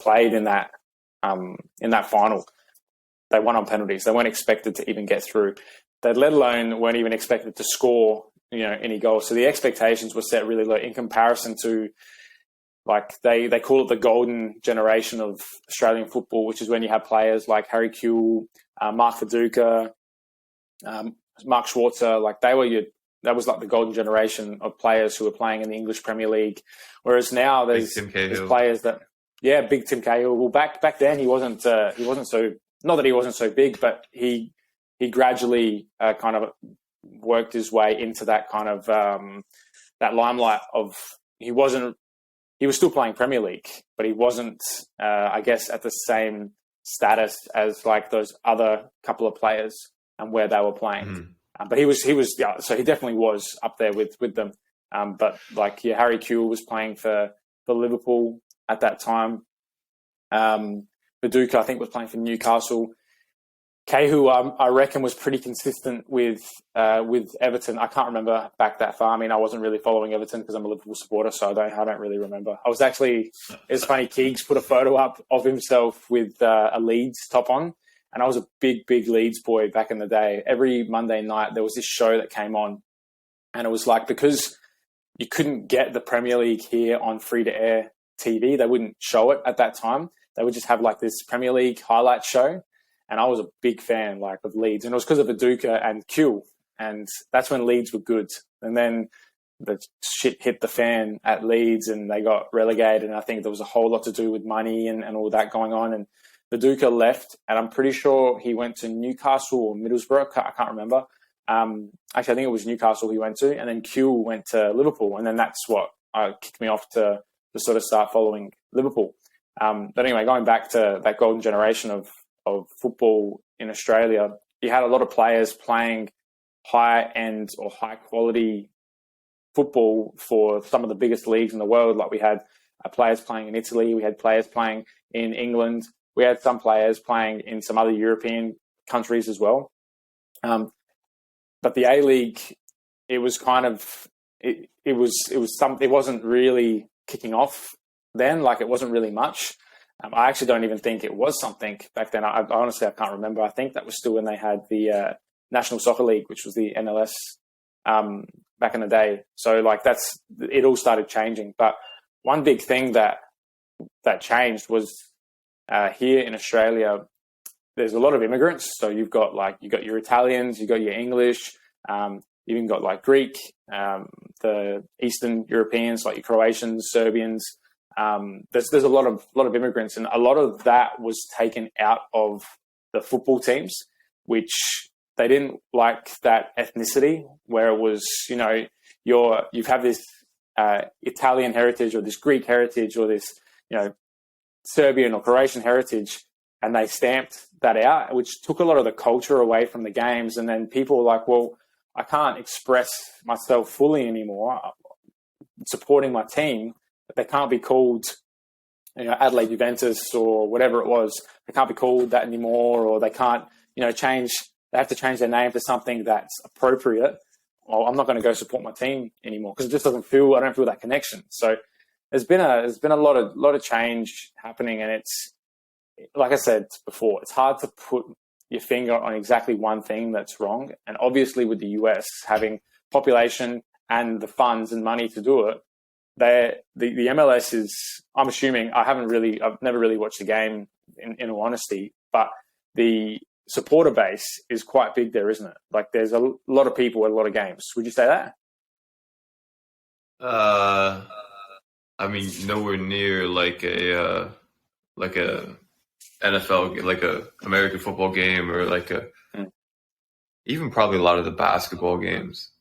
played in that final. They won on penalties. They weren't expected to even get through. They, let alone, weren't even expected to score, any goals. So the expectations were set really low in comparison to, like, they call it the golden generation of Australian football, which is when you have players like Harry Kewell, Mark Viduka, Mark Schwarzer. Like, that was like the golden generation of players who were playing in the English Premier League. Whereas now there's players that, big Tim Cahill. Well, back then he wasn't so, not that he wasn't so big, but he gradually kind of worked his way into that kind of that limelight of, he was still playing Premier League, but he wasn't, I guess, at the same status as like those other couple of players and where they were playing. Mm-hmm. But he was, so he definitely was up there with them. But like, Harry Kewell was playing for Liverpool at that time. Viduka, I think, was playing for Newcastle. Cahill, I reckon, was pretty consistent with Everton. I can't remember back that far. I mean, I wasn't really following Everton because I'm a Liverpool supporter, so I don't really remember. I was actually, it's funny, Keegs put a photo up of himself with a Leeds top on, and I was a big Leeds boy back in the day. Every Monday night there was this show that came on, and it was like, because you couldn't get the Premier League here on free-to-air TV, they wouldn't show it at that time. They would just have like this Premier League highlight show. And I was a big fan, like, of Leeds. And it was because of Viduka and Kewell. And that's when Leeds were good. And then the shit hit the fan at Leeds and they got relegated. And I think there was a whole lot to do with money and all that going on. And Viduka left. And I'm pretty sure he went to Newcastle or Middlesbrough. I can't remember. Actually, I think it was Newcastle he went to. And then Kewell went to Liverpool. And then that's what kicked me off to sort of start following Liverpool. But anyway, going back to that golden generation of football in Australia, you had a lot of players playing high-end or high-quality football for some of the biggest leagues in the world. Like, we had players playing in Italy, we had players playing in England, we had some players playing in some other European countries as well. But the A-League, it was kind of, it wasn't really kicking off then. Like, it wasn't really much. I actually don't even think it was something back then. I honestly can't remember. I think that was still when they had the National Soccer League, which was the NLS back in the day. So, like, it all started changing. But one big thing that changed was here in Australia, there's a lot of immigrants. So you got your Italians, you got your English, you even got like Greek, the Eastern Europeans, like your Croatians, Serbians. There's a lot of immigrants, and a lot of that was taken out of the football teams, which they didn't like that ethnicity where it was, you have this Italian heritage or this Greek heritage or this, Serbian or Croatian heritage, and they stamped that out, which took a lot of the culture away from the games. And then people were like, well, I can't express myself fully anymore supporting my team. They can't be called, Adelaide Juventus or whatever it was. They can't be called that anymore, or they can't, change. They have to change their name to something that's appropriate. Well, I'm not going to go support my team anymore because it just doesn't feel. I don't feel that connection. So there's been a lot of change happening, and it's, like I said before, it's hard to put your finger on exactly one thing that's wrong. And obviously, with the US having population and the funds and money to do it, the MLS is, I'm assuming, I've never really watched the game in all honesty, but the supporter base is quite big there, isn't it? Like, there's a lot of people at a lot of games. Would you say that? I mean, nowhere near like a NFL, like a American football game, or like even probably a lot of the basketball games.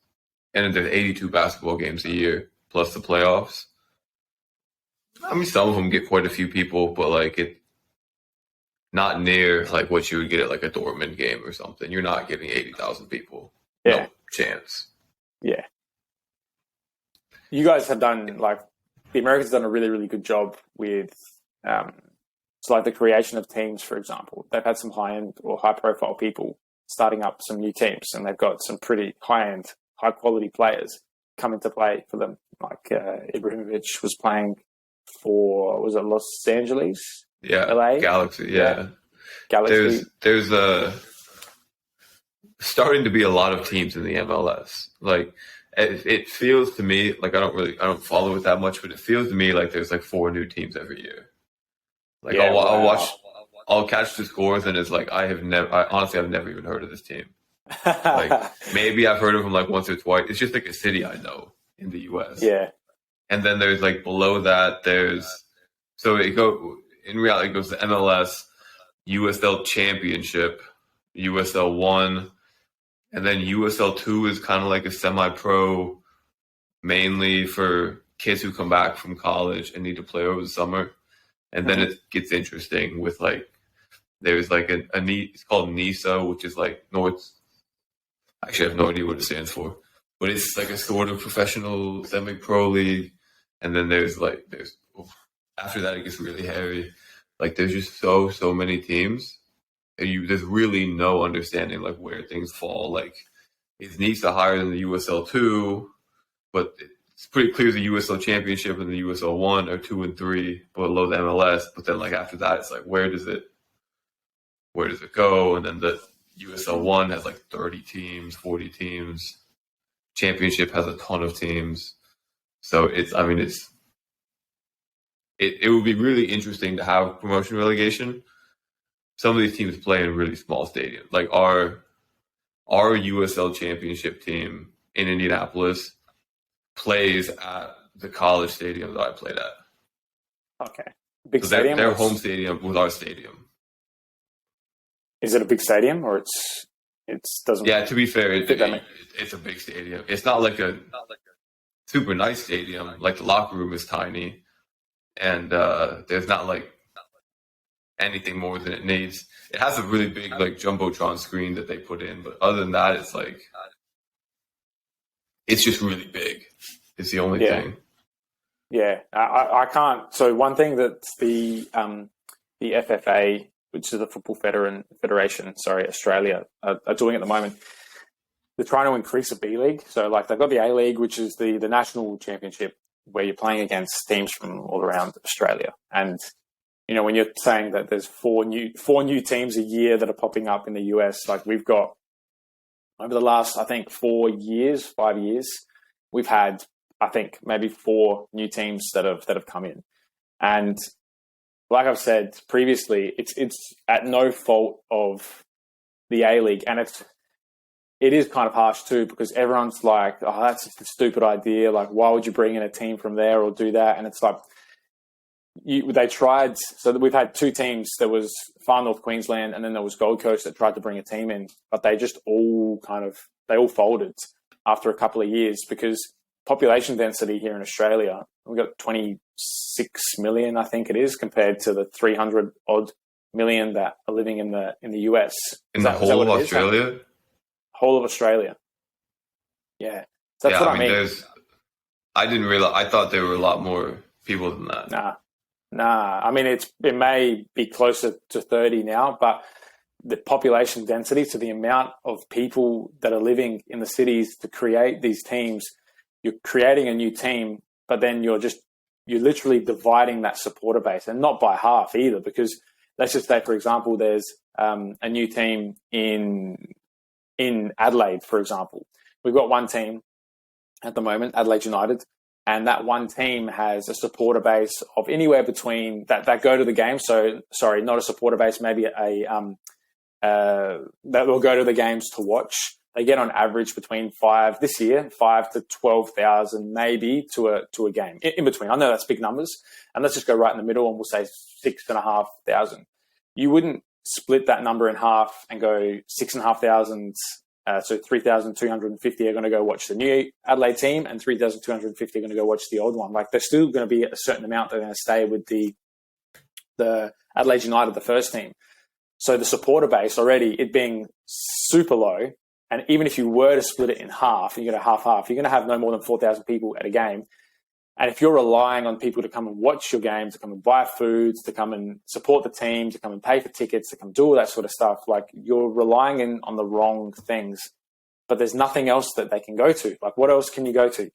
And there's 82 basketball games a year plus the playoffs. I mean, some of them get quite a few people, but like it, not near like what you would get at like a Dortmund game or something. You're not getting 80,000 people. Yeah. No chance. Yeah. You guys have done, like, the Americans have done a really, really good job with, so like the creation of teams, for example. They've had some high-end or high-profile people starting up some new teams, and they've got some pretty high-end, high-quality players come into play for them. Like Ibrahimovic was playing for, was it Los Angeles? Yeah, LA, Galaxy. Yeah, Galaxy. there's starting to be a lot of teams in the MLS. Like it feels to me like I don't follow it that much, but it feels to me like there's like 4 new teams every year. Like Yeah, I'll wow. watch, I'll catch the scores, and it's like I honestly I've never even heard of this team. Like maybe I've heard of them like once or twice. It's just like a city I know in the U.S. Yeah. And then there's like below that so in reality it goes to MLS, USL Championship, USL 1, and then USL 2 is kind of like a semi-pro, mainly for kids who come back from college and need to play over the summer. And then it gets interesting with like there's like it's called NISA, which is like North. Actually, I have no idea what it stands for, but it's like a sort of professional semi-pro league. And then there's after that it gets really hairy. Like there's just so many teams, and there's really no understanding like where things fall. Like is NISA higher than the USL 2, but it's pretty clear the USL Championship and the USL 1 are 2 and 3 below the MLS. But then like after that, it's like where does it go? And then the USL 1 has like 30 teams, 40 teams. Championship has a ton of teams. So it would be really interesting to have promotion relegation. Some of these teams play in really small stadiums. Like our USL Championship team in Indianapolis plays at the college stadium that I played at. Okay. Big so stadium. Their home stadium was our stadium. Is it a big stadium or it doesn't? Yeah, to be fair, it's a big stadium. It's not like a super nice stadium. Like the locker room is tiny, and there's not like anything more than it needs. It has a really big like jumbotron screen that they put in, but other than that, it's like it's just really big. It's the only thing. Yeah, I can't. So one thing that the FFA, which is the Football Federation, Australia, are doing at the moment, they're trying to increase the B League. So like they've got the A League, which is the national championship where you're playing against teams from all around Australia. And you know, when you're saying that there's four new teams a year that are popping up in the US, like we've got over the last, I think 5 years, we've had, I think maybe 4 new teams that have come in. And like I've said previously, it's at no fault of the A League, and it is kind of harsh too, because everyone's like, "Oh, that's just a stupid idea. Like, why would you bring in a team from there or do that?" And it's like, they tried. So we've had 2 teams. There was Far North Queensland, and then there was Gold Coast that tried to bring a team in, but they just all folded after a couple of years because population density here in Australia, we've got 26 million, I think it is, compared to the 300 odd million that are living in the US. In the whole of Australia? Whole of Australia. Yeah. So that's what I mean. I didn't realize, I thought there were a lot more people than that. Nah. I mean, it may be closer to 30 now, but the population density, to the amount of people that are living in the cities to create these teams, you're creating a new team, but then you're literally dividing that supporter base, and not by half either, because let's just say, for example, there's a new team in Adelaide, for example. We've got one team at the moment, Adelaide United, and that one team has a supporter base of anywhere between that go to the game. So, sorry, not a supporter base, maybe that will go to the games to watch. They get on average between 5 to 12,000 maybe to a game in between. I know that's big numbers, and let's just go right in the middle and we'll say 6,500. You wouldn't split that number in half and go 6,500. So 3,250 are going to go watch the new Adelaide team, and 3,250 are going to go watch the old one. Like there's still going to be a certain amount that are going to stay with the Adelaide United, the first team. So the supporter base already, it being super low, and even if you were to split it in half, you get a half-half, you're going to have no more than 4,000 people at a game. And if you're relying on people to come and watch your games, to come and buy foods, to come and support the team, to come and pay for tickets, to come do all that sort of stuff, like you're relying on the wrong things. But there's nothing else that they can go to. Like what else can you go to?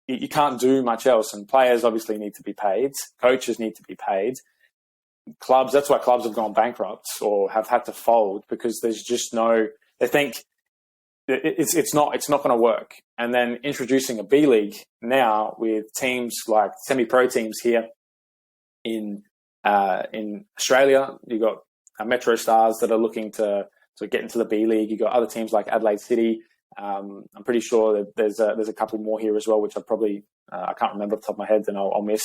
You can't do much else. And players obviously need to be paid. Coaches need to be paid. clubs. That's why clubs have gone bankrupt or have had to fold, because there's just no. They think it's not going to work. And then introducing a B League now with teams like semi-pro teams here in Australia, you've got Metro Stars that are looking to get into the B League. You've got other teams like Adelaide City. I'm pretty sure that there's a couple more here as well, which I probably I can't remember off the top of my head, and I'll miss.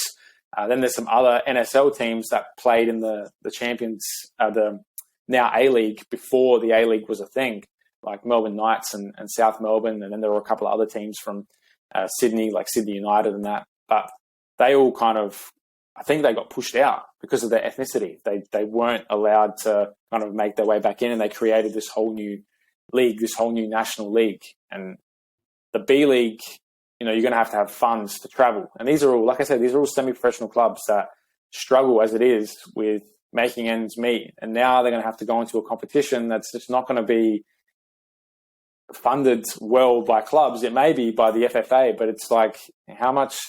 Then there's some other NSL teams that played in the Champions, the now A League before the A League was a thing, like Melbourne Knights and South Melbourne, and then there were a couple of other teams from Sydney, like Sydney United and that. But they all kind of, I think they got pushed out because of their ethnicity. They weren't allowed to kind of make their way back in, and they created this whole new league, this whole new national league. And the B League, you're going to have funds to travel. And these are all, like I said, these are all semi-professional clubs that struggle as it is with making ends meet. And now they're going to have to go into a competition that's just not going to be funded well by clubs. It may be by the FFA, but it's like, how much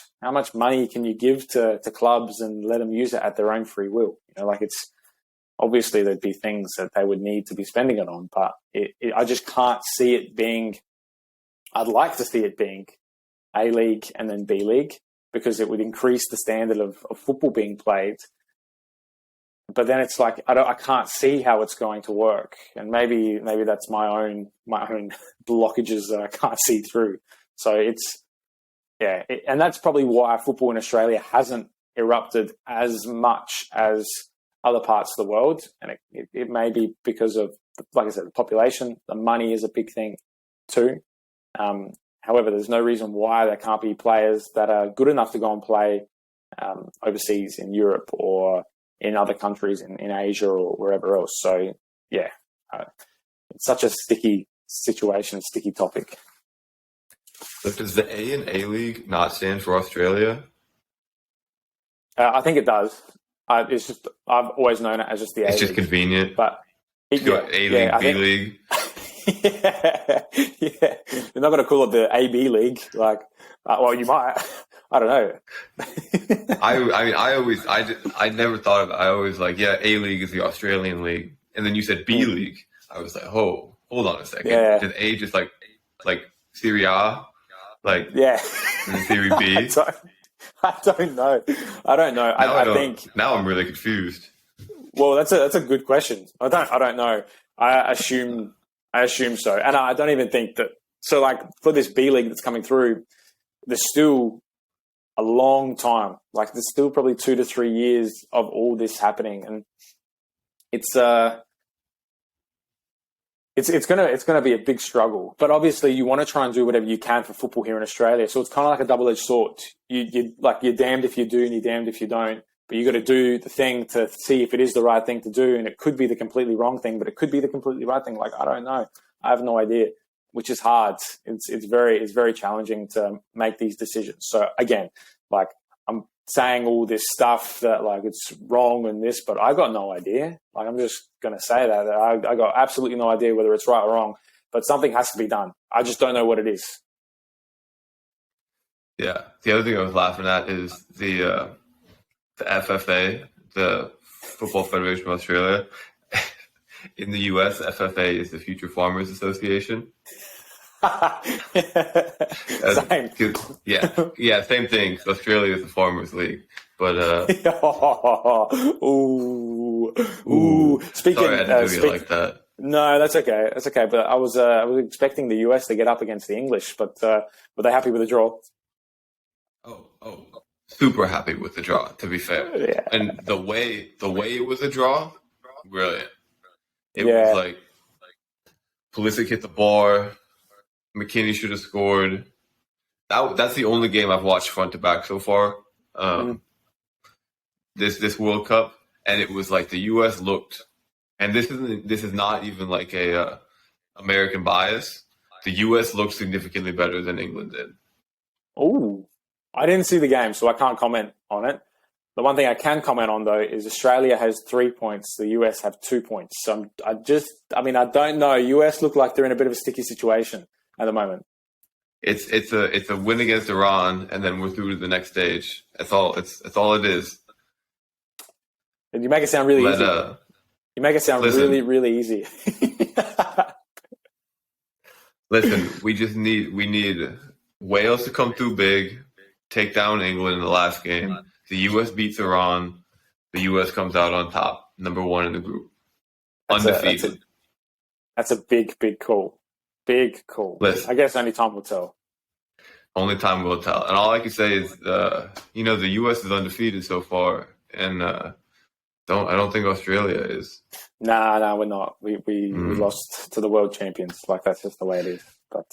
money can you give to clubs and let them use it at their own free will? It's obviously there'd be things that they would need to be spending it on, but I just can't see it being. I'd like to see it being A League and then B League, because it would increase the standard of football being played. But then it's like I can't see how it's going to work, and maybe that's my own blockages that I can't see through. So and that's probably why football in Australia hasn't erupted as much as other parts of the world, and it may be because of, like I said, the population. The money is a big thing too. However, there's no reason why there can't be players that are good enough to go and play overseas in Europe or in other countries in Asia or wherever else. So, it's such a sticky situation, sticky topic. So does the A in A League not stand for Australia? I think it does. It's just, I've always known it as just the A League. It's just convenient. But A League, B League. Yeah. They're not going to call it the AB League. Like, well, you might. I don't know. I never thought of it. I always A League is the Australian league, and then you said B League. I was like, oh, hold on a second. Yeah. Is A just like Serie A, Serie B? I don't know. I think now I'm really confused. Well, that's a good question. I don't know. I assume so, and I don't even think that. So, like, for this B League that's coming through, there's still a long time. Like, there's still probably 2 to 3 years of all this happening, and it's gonna be a big struggle. But obviously, you want to try and do whatever you can for football here in Australia. So it's kind of like a double-edged sword. You're damned if you do, and you're damned if you don't. But you got to do the thing to see if it is the right thing to do, and it could be the completely wrong thing, but it could be the completely right thing. Like, I don't know. I have no idea, which is hard. It's very challenging to make these decisions. So again, like, I'm saying all this stuff that, like, it's wrong and this, but I got no idea. Like, I'm just going to say that I got absolutely no idea whether it's right or wrong, but something has to be done. I just don't know what it is. Yeah. The other thing I was laughing at is the FFA, the Football Federation of Australia. In the US, FFA is the Future Farmers Association. Same. Yeah, same thing. Australia is the Farmers League, but ooh. Speaking, sorry, I had to do it like that. No, that's okay. That's okay. But I was expecting the US to get up against the English, but were they happy with the draw? Oh, super happy with the draw, to be fair. Yeah. And the way it was a draw, brilliant. It was like Pulisic hit the bar, McKinney should have scored. That's the only game I've watched front to back so far. This World Cup, and it was like the US looked, and this is not even like a American bias. The US looked significantly better than England did. Oh, I didn't see the game, so I can't comment on it. The one thing I can comment on, though, is Australia has 3 points. The US have 2 points. So I don't know. US look like they're in a bit of a sticky situation at the moment. It's a win against Iran, and then we're through to the next stage. That's all it is. And you make it sound really Let easy. You make it sound listen. really, really easy. Listen, we need Wales to come through big, take down England in the last game. The U.S. beats Iran. The U.S. comes out on top, number one in the group, undefeated. That's a big, big call. Big call. Listen, I guess only time will tell. only time will tell. And all I can say is, the U.S. is undefeated so far, and I don't think Australia is. Nah, we're not. We lost to the world champions. Like, that's just the way it is. But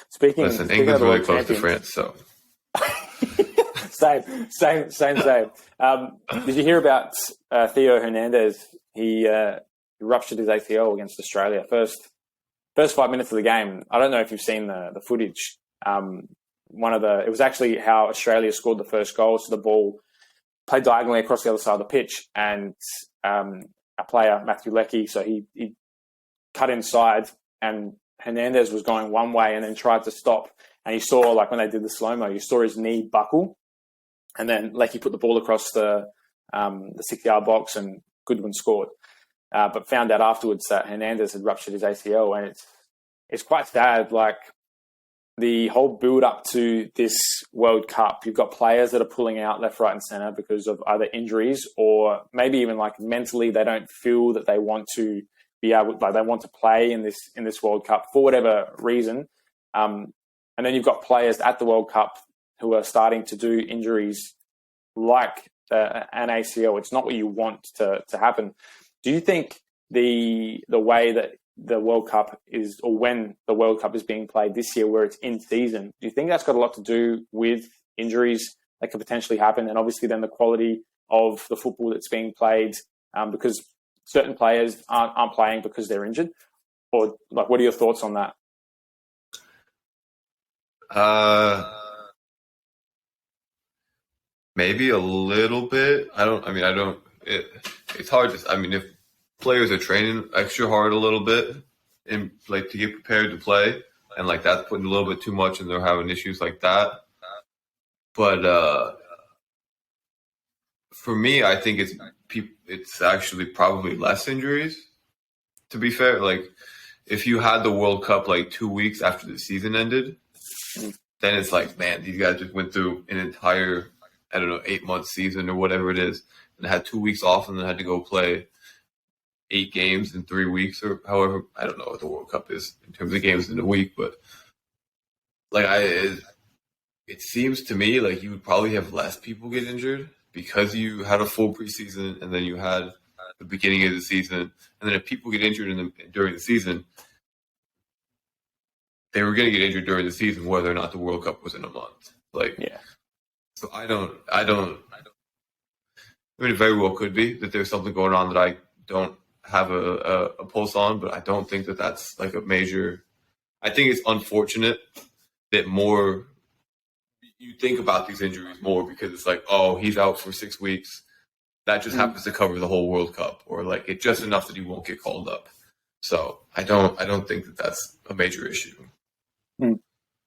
speaking Listen, of the England's really world close to champions, France, so same. Did you hear about Theo Hernandez? He ruptured his ACL against Australia. First 5 minutes of the game. I don't know if you've seen the footage. It was actually how Australia scored the first goal. So the ball played diagonally across the other side of the pitch, and a player, Matthew Leckie, so he cut inside, and Hernandez was going one way and then tried to stop. And you saw, like, when they did the slow-mo, you saw his knee buckle. And then Leckie put the ball across the 6-yard box, and Goodwin scored. But found out afterwards that Hernandez had ruptured his ACL, and it's quite sad. Like, the whole build-up to this World Cup, you've got players that are pulling out left, right, and centre because of either injuries or maybe even, like, mentally they don't feel that they want to be able, like, they want to play in this World Cup for whatever reason. And then you've got players at the World Cup who are starting to do injuries like an ACL. It's not what you want to happen. Do you think the way that the World Cup is, or when the World Cup is being played this year, where it's in season, do you think that's got a lot to do with injuries that could potentially happen? And obviously then the quality of the football that's being played, because certain players aren't playing because they're injured? Or, like, what are your thoughts on that? Maybe a little bit. It's hard to, if players are training extra hard a little bit and, like, to get prepared to play, and, like, that's putting a little bit too much and they're having issues like that. But for me, I think it's actually probably less injuries, to be fair. Like, if you had the World Cup like 2 weeks after the season ended, then it's like, man, these guys just went through an entire, 8-month season or whatever it is, and had 2 weeks off and then had to go play 8 games in 3 weeks, or however. I don't know what the World Cup is in terms of games in a week, but, like, it seems to me like you would probably have less people get injured because you had a full preseason and then you had the beginning of the season. And then if people get injured during the season, they were going to get injured during the season, whether or not the World Cup was in a month. Like, yeah. So I mean, it very well could be that there's something going on that I don't have a pulse on, but I don't think that that's like a major. I think it's unfortunate that more you think about these injuries more because it's like, oh, he's out for 6 weeks. That just happens to cover the whole World Cup, or like it's just enough that he won't get called up. So I don't think that that's a major issue.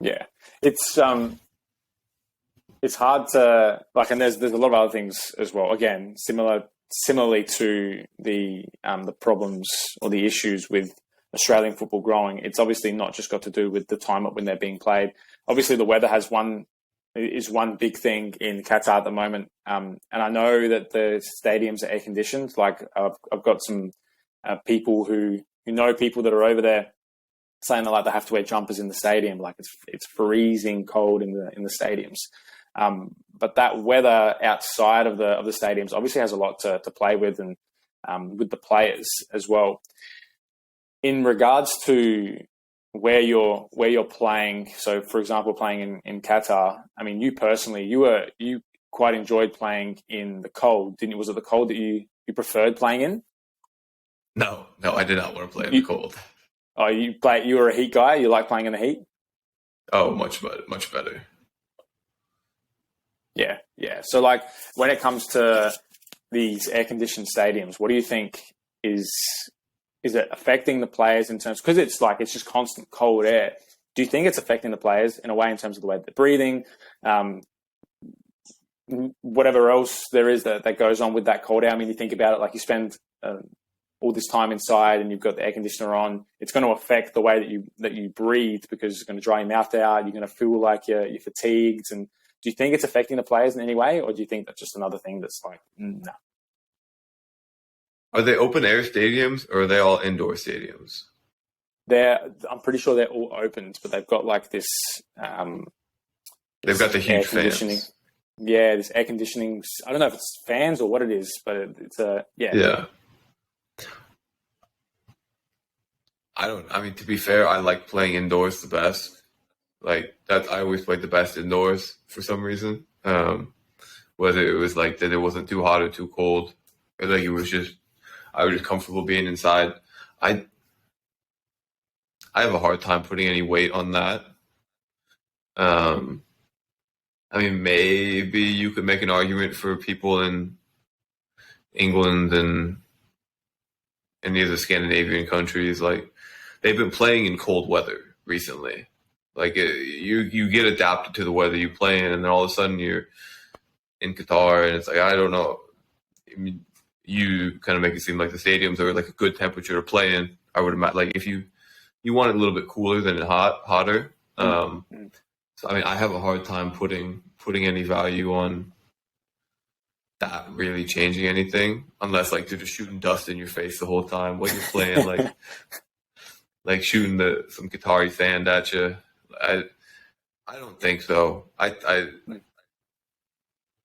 Yeah, it's hard to, like, and there's a lot of other things as well. Again, similarly to the problems or the issues with Australian football growing, it's obviously not just got to do with the time when they're being played. Obviously, the weather is one big thing in Qatar at the moment, and I know that the stadiums are air conditioned. Like, I've got some people who know people that are over there saying that, like, they have to wear jumpers in the stadium. Like, it's freezing cold in the stadiums. But that weather outside of the stadiums obviously has a lot to play with, and with the players as well. In regards to where you're playing, so for example, playing in Qatar, I mean, you personally, you quite enjoyed playing in the cold, didn't you? Was it the cold that you preferred playing in? No, I did not want to play in the cold. Oh, you were a heat guy? You like playing in the heat? Oh, much better. Yeah. So, like, when it comes to these air-conditioned stadiums, what do you think is it affecting the players in terms, because it's just constant cold air? Do you think it's affecting the players in a way in terms of the way they're breathing? whatever else there is that goes on with that cold air. I mean, you think about it, like you spend all this time inside and you've got the air conditioner on, it's going to affect the way that you breathe, because it's going to dry your mouth out. You're going to feel like you're fatigued. And do you think it's affecting the players in any way, or do you think that's just another thing that's like, no? Are they open air stadiums or are they all indoor stadiums? I'm pretty sure they're all opened, but they've got like this. They've got the huge fans. Yeah, this air conditioning. I don't know if it's fans or what it is, but it's yeah. Yeah. I mean, to be fair, I like playing indoors the best. Like that, I always played the best indoors for some reason. Whether it was like that, it wasn't too hot or too cold, or like I was just comfortable being inside. I have a hard time putting any weight on that. I mean, maybe you could make an argument for people in England and any of the Scandinavian countries. Like, they've been playing in cold weather recently. Like, you get adapted to the weather you play in, and then all of a sudden you're in Qatar, and it's like, I don't know. I mean, you kind of make it seem like the stadiums are like a good temperature to play in. I would imagine, like, if you want it a little bit cooler than hotter. So, I mean, I have a hard time putting any value on that really changing anything, unless like they're just shooting dust in your face the whole time while you're playing, like shooting some Qatari sand at you. I don't think so.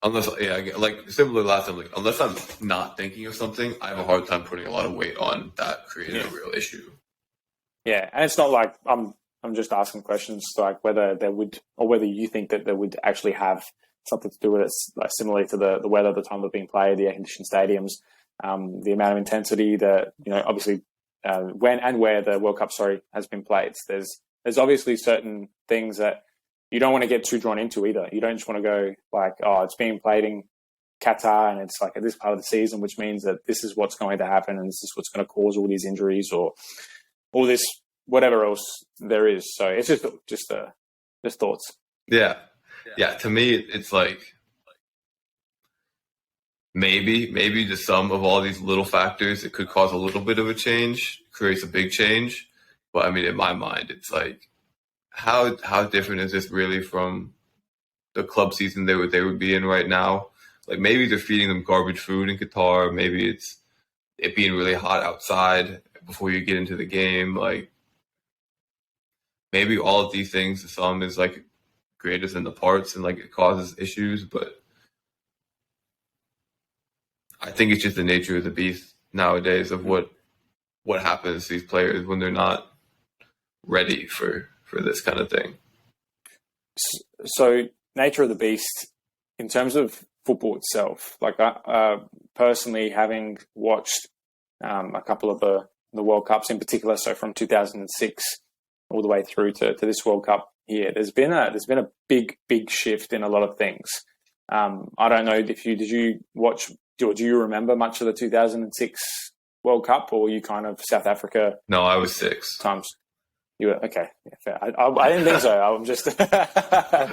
Unless like similar last time, like unless I'm not thinking of something, I have a hard time putting a lot of weight on that creating a real issue. Yeah, and it's not like I'm just asking questions like whether there would, or whether you think that they would actually have something to do with it, like similarly to the weather, the time they're being played, the air-conditioned stadiums, the amount of intensity that, obviously when and where the World Cup, has been played. There's obviously certain things that you don't want to get too drawn into either. You don't just want to go like, oh, it's being played in Qatar and it's like at this part of the season, which means that this is what's going to happen and this is what's going to cause all these injuries or all this whatever else there is. So it's just thoughts. Yeah. To me, it's like maybe the sum of all these little factors, it could cause a little bit of a change, creates a big change. But I mean, in my mind, it's like, how different is this really from the club season they would be in right now? Like, maybe they're feeding them garbage food in Qatar. Maybe it's it being really hot outside before you get into the game. Like, maybe all of these things to some is like greatest in the parts and like it causes issues, but I think it's just the nature of the beast nowadays of what happens to these players when they're not ready for this kind of thing. So, nature of the beast in terms of football itself, like personally, having watched a couple of the World Cups in particular, so from 2006 all the way through to this World Cup here, there's been a big shift in a lot of things. I don't know if did you watch, or do you remember much of the 2006 World Cup, or were you kind of South Africa? No, I was 6 times. You were okay. Yeah, fair. I didn't think so. I'm just. I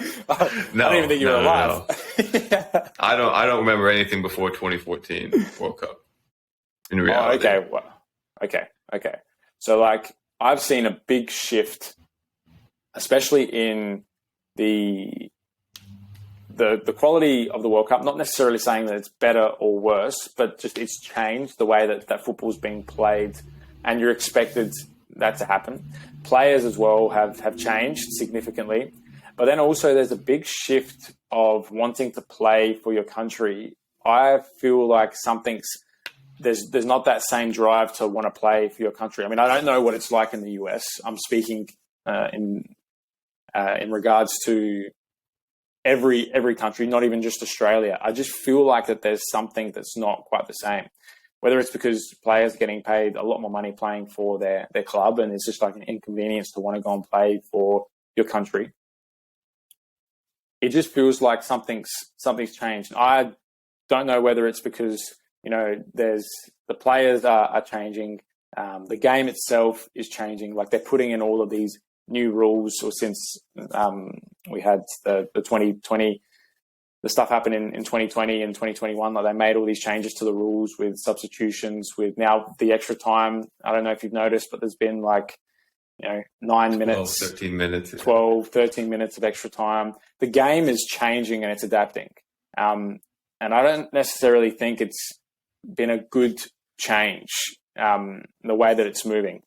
don't even think you were alive. No. I don't remember anything before 2014 World Cup. In reality. Oh, okay. Well, okay. So, like, I've seen a big shift, especially in the quality of the World Cup. Not necessarily saying that it's better or worse, but just it's changed the way that football's being played, and you're expected that to happen. Players as well have changed significantly, but then also there's a big shift of wanting to play for your country. I feel like there's not that same drive to want to play for your country. I mean, I don't know what it's like in the US. I'm speaking in regards to every country, not even just Australia. I just feel like that there's something that's not quite the same. Whether it's because players are getting paid a lot more money playing for their club and it's just like an inconvenience to want to go and play for your country. It just feels like something's changed. I don't know whether it's because, there's the players are changing. The game itself is changing. Like, they're putting in all of these new rules, or since we had the 2020 the stuff happened in 2020 and 2021. Like they made all these changes to the rules with substitutions, with now the extra time. I don't know if you've noticed, but there's been like, 9 minutes, 13 minutes, 12, 13 minutes of extra time. The game is changing and it's adapting. And I don't necessarily think it's been a good change, the way that it's moving.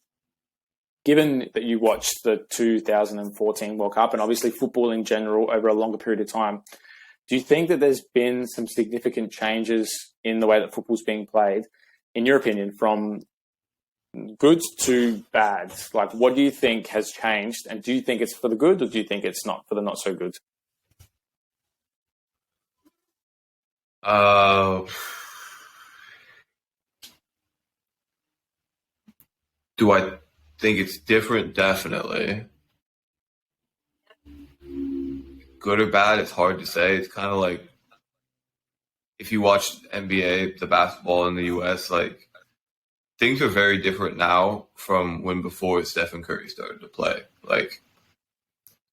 Given that you watched the 2014 World Cup and obviously football in general over a longer period of time, do you think that there's been some significant changes in the way that football's being played, in your opinion, from good to bad? Like, what do you think has changed? And do you think it's for the good, or do you think it's not for the not so good? Do I think it's different? Definitely. Good or bad, it's hard to say. It's kind of like if you watch NBA, the basketball in the US, like things are very different now from when before Stephen Curry started to play. Like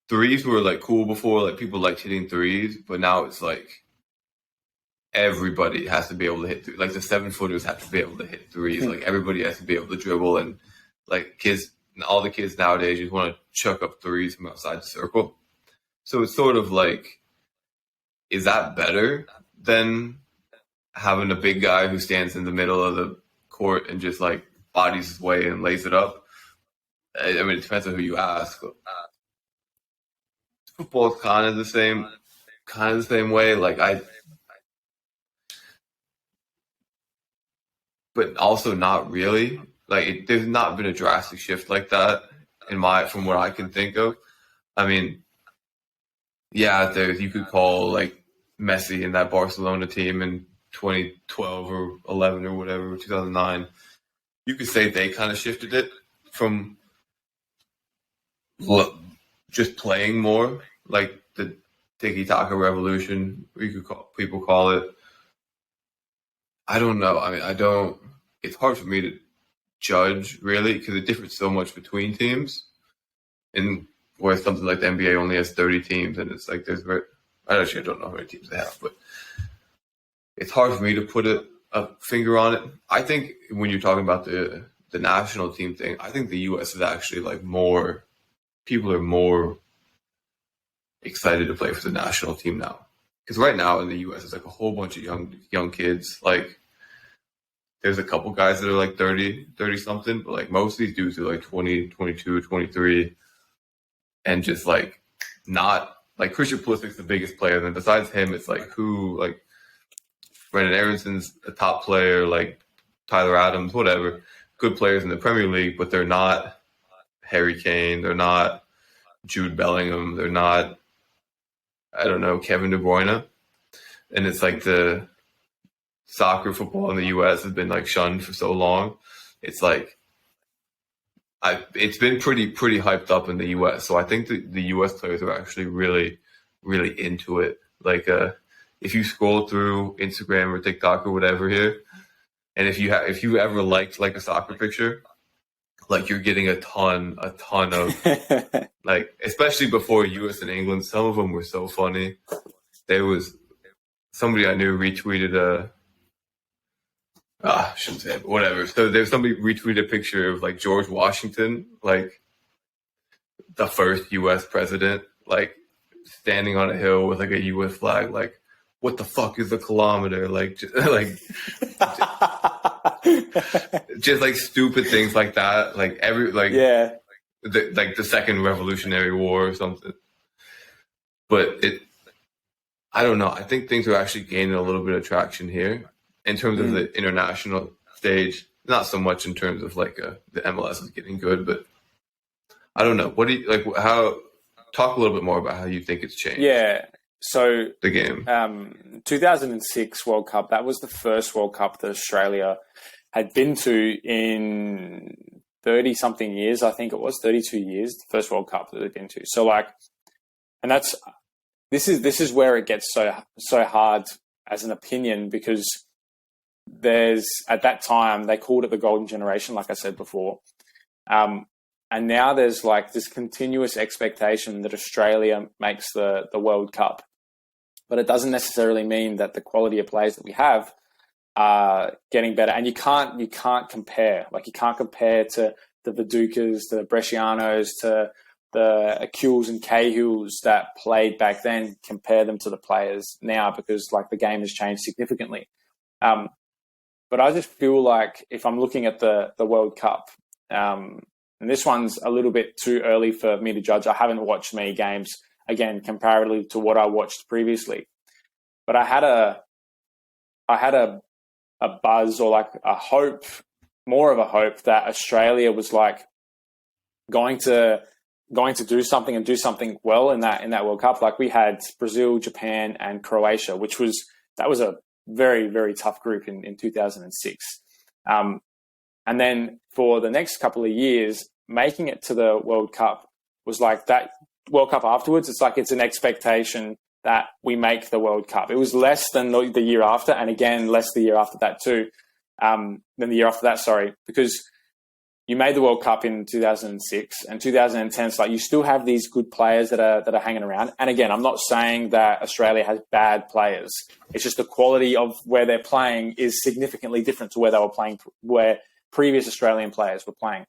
threes were like cool before, like people liked hitting threes, but now it's like everybody has to be able to hit threes. Like the 7-footers have to be able to hit threes. Like everybody has to be able to dribble, and like all the kids nowadays just want to chuck up threes from outside the circle. So it's sort of like, is that better than having a big guy who stands in the middle of the court and just like bodies his way and lays it up? I mean, it depends on who you ask. Football is kind of the same way. Like but also not really. Like there's not been a drastic shift like that from what I can think of. I mean, yeah, you could call like Messi in that Barcelona team in 2012 or 11 or whatever, 2009. You could say they kind of shifted it from just playing more, like the tiki-taka revolution, people call it. I don't know. I mean, it's hard for me to judge really because it differs so much between teams. And where something like the NBA only has 30 teams, and it's like I don't know how many teams they have, but it's hard for me to put a finger on it. I think when you're talking about the national team thing, I think the U.S. is actually like people are more excited to play for the national team now. Because right now in the U.S. there's like a whole bunch of young kids. Like there's a couple guys that are like 30 something, but like most of these dudes are like 20, 22, 23. And just like not like Christian Pulisic's the biggest player. Then besides him, it's like Brandon Aaronson's a top player, like Tyler Adams, whatever. Good players in the Premier League, but they're not Harry Kane. They're not Jude Bellingham. They're not, I don't know, Kevin De Bruyne. And it's like the football in the U.S. has been like shunned for so long. It's like, it's been pretty hyped up in the U.S. So I think the U.S. players are actually really, really into it. Like if you scroll through Instagram or TikTok or whatever here, and if you ever liked like a soccer picture, like you're getting a ton of like, especially before U.S. and England, some of them were so funny. There was somebody I knew retweeted I shouldn't say it, but whatever. So there's somebody retweeted a picture of like George Washington, like the first U.S. president, like standing on a hill with like a U.S. flag, like what the fuck is a kilometer? Like, just like stupid things like that. Like the Second Revolutionary War or something. But I don't know. I think things are actually gaining a little bit of traction here. In terms of the international stage, not so much in terms of like the MLS is getting good, but I don't know. What do you like? Talk a little bit more about how you think it's changed. Yeah. So the game, 2006 World Cup. That was the first World Cup that Australia had been to in 30 something years. I think it was 32 years. The first World Cup that they've been to. So like, and this is where it gets so hard as an opinion, because at that time they called it the golden generation, like I said before, and now there's like this continuous expectation that Australia makes the World Cup. but it doesn't necessarily mean that the quality of players that we have are getting better. And you can't compare. Like, you can't compare to the Vidukas, to the Brescianos, to the Acules and Cahills that played back then, compare them to the players now, because like the game has changed significantly. But I just feel like if I'm looking at the World Cup, and this one's a little bit too early for me to judge. I haven't watched many games, again, comparatively to what I watched previously. But I had a buzz, or like a hope, more of a hope, that Australia was like going to do something and do something well in that World Cup. Like, we had Brazil, Japan, and Croatia, that was a very, very tough group in 2006. And then for the next couple of years, making it to the World Cup was like that World Cup afterwards. It's like, it's an expectation that we make the World Cup. It was less than the year after, and again, less the year after that too, than the year after that, sorry, because you made the World Cup in 2006 and 2010. It's like, you still have these good players that are hanging around. And again, I'm not saying that Australia has bad players. It's just the quality of where they're playing is significantly different to where they were playing, where previous Australian players were playing.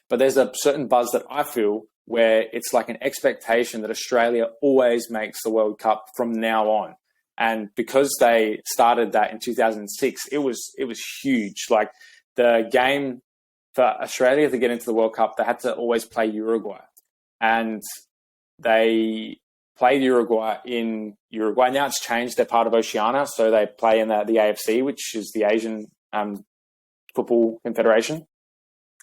But there's a certain buzz that I feel where it's like an expectation that Australia always makes the World Cup from now on. And because they started that in 2006, it was huge. Like, the game for Australia to get into the World Cup, they had to always play Uruguay. And they played Uruguay in Uruguay. Now it's changed. They're part of Oceania, so they play in the AFC, which is the Asian Football Confederation.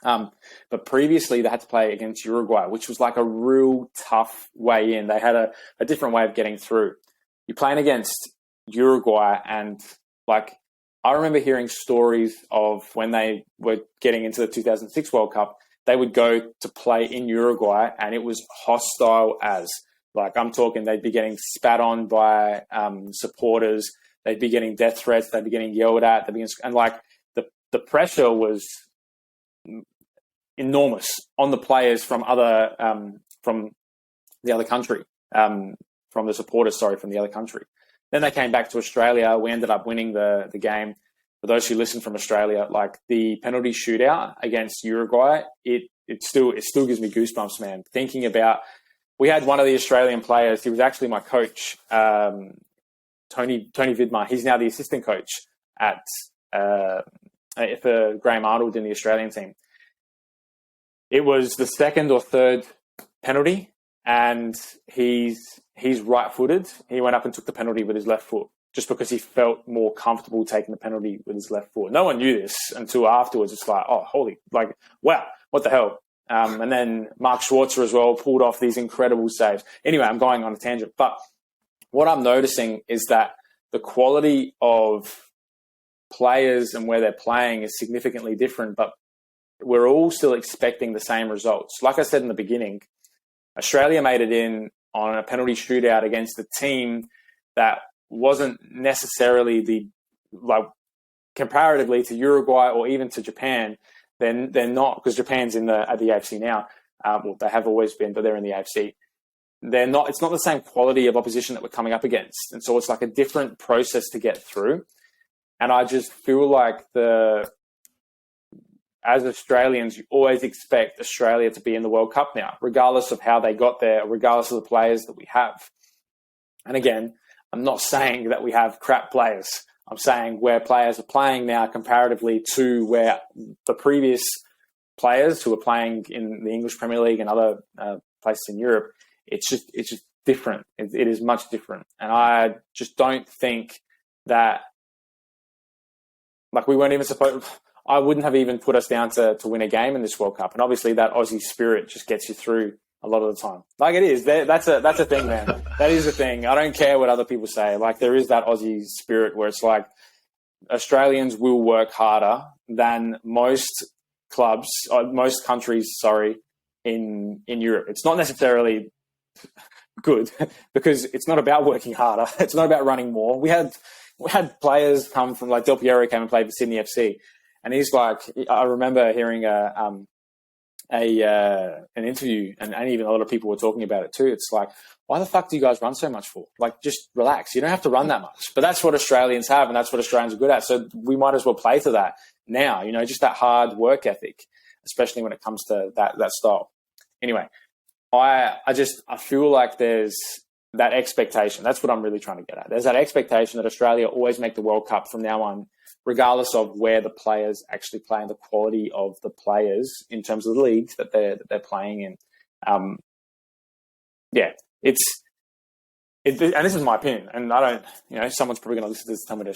But previously they had to play against Uruguay, which was like a real tough way in. They had a different way of getting through. You're playing against Uruguay, and like, I remember hearing stories of when they were getting into the 2006 World Cup, they would go to play in Uruguay and it was hostile as. Like, I'm talking, they'd be getting spat on by supporters. They'd be getting death threats. They'd be getting yelled at. And like, the pressure was enormous on the players from the other country, from the supporters, from the other country. Then they came back to Australia. We ended up winning the game. For those who listen from Australia, like, the penalty shootout against Uruguay, it still gives me goosebumps, man. Thinking about, we had one of the Australian players. He was actually my coach, Tony Vidmar. He's now the assistant coach for Graham Arnold in the Australian team. It was the second or third penalty, and he's right-footed. He went up and took the penalty with his left foot, just because he felt more comfortable taking the penalty with his left foot. No one knew this until afterwards. It's like, oh, wow, what the hell? And then Mark Schwarzer as well pulled off these incredible saves. Anyway, I'm going on a tangent. But what I'm noticing is that the quality of players and where they're playing is significantly different, but we're all still expecting the same results. Like I said in the beginning, Australia made it in on a penalty shootout against a team that wasn't necessarily comparatively to Uruguay or even to Japan. They're not, because Japan's at the AFC now. Well, they have always been, but they're in the AFC. It's not the same quality of opposition that we're coming up against. And so it's like a different process to get through. And I just feel like as Australians, you always expect Australia to be in the World Cup now, regardless of how they got there, regardless of the players that we have. And again, I'm not saying that we have crap players. I'm saying where players are playing now comparatively to where the previous players who are playing in the English Premier League and other places in Europe, it's just different. It is much different. And I just don't think that, like, we weren't even supposed... I wouldn't have even put us down to win a game in this World Cup. And obviously that Aussie spirit just gets you through a lot of the time. Like, it is. That's a thing, man. That is a thing. I don't care what other people say. Like, there is that Aussie spirit where it's like, Australians will work harder than most clubs, or most countries, in Europe. It's not necessarily good, because it's not about working harder. It's not about running more. We had players come from, like, Del Piero came and played for Sydney FC. And he's like, I remember hearing an interview, and even a lot of people were talking about it too. It's like, why the fuck do you guys run so much for? Like, just relax. You don't have to run that much. But that's what Australians have, and that's what Australians are good at. So we might as well play to that now, just that hard work ethic, especially when it comes to that style. Anyway, I feel like there's that expectation. That's what I'm really trying to get at. There's that expectation that Australia always make the World Cup from now on, regardless of where the players actually play and the quality of the players in terms of the leagues that they're playing in. And this is my opinion. And I don't, someone's probably going to listen to this and tell me to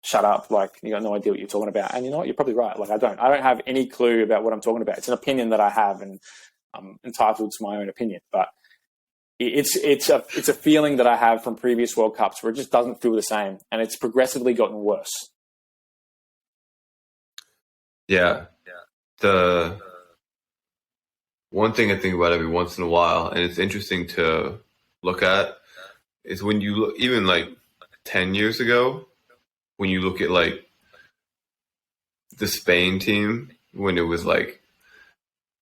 shut up. Like, you got no idea what you're talking about. And you know what? You're probably right. Like, I don't have any clue about what I'm talking about. It's an opinion that I have, and I'm entitled to my own opinion. But it's a feeling that I have from previous World Cups where it just doesn't feel the same, and it's progressively gotten worse. Yeah. The one thing I think about every once in a while, and it's interesting to look at, is when you look, even like 10 years ago, when you look at like the Spain team, when it was like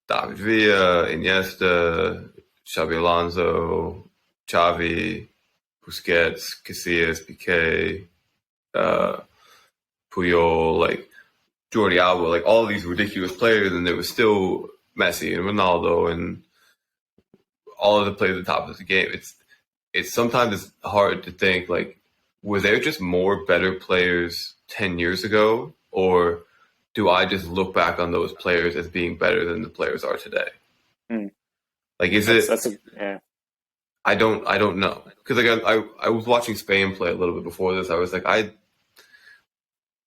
David Villa, Iniesta, Xabi Alonso, Xavi, Busquets, Casillas, Piqué, Puyol, like Jordi Alba, like all these ridiculous players, and there was still Messi and Ronaldo and all of the players at the top of the game. It's sometimes it's hard to think, like, were there just more better players 10 years ago, or do I just look back on those players as being better than the players are today? Like, yeah. I don't know, because like I was watching Spain play a little bit before this. I was like,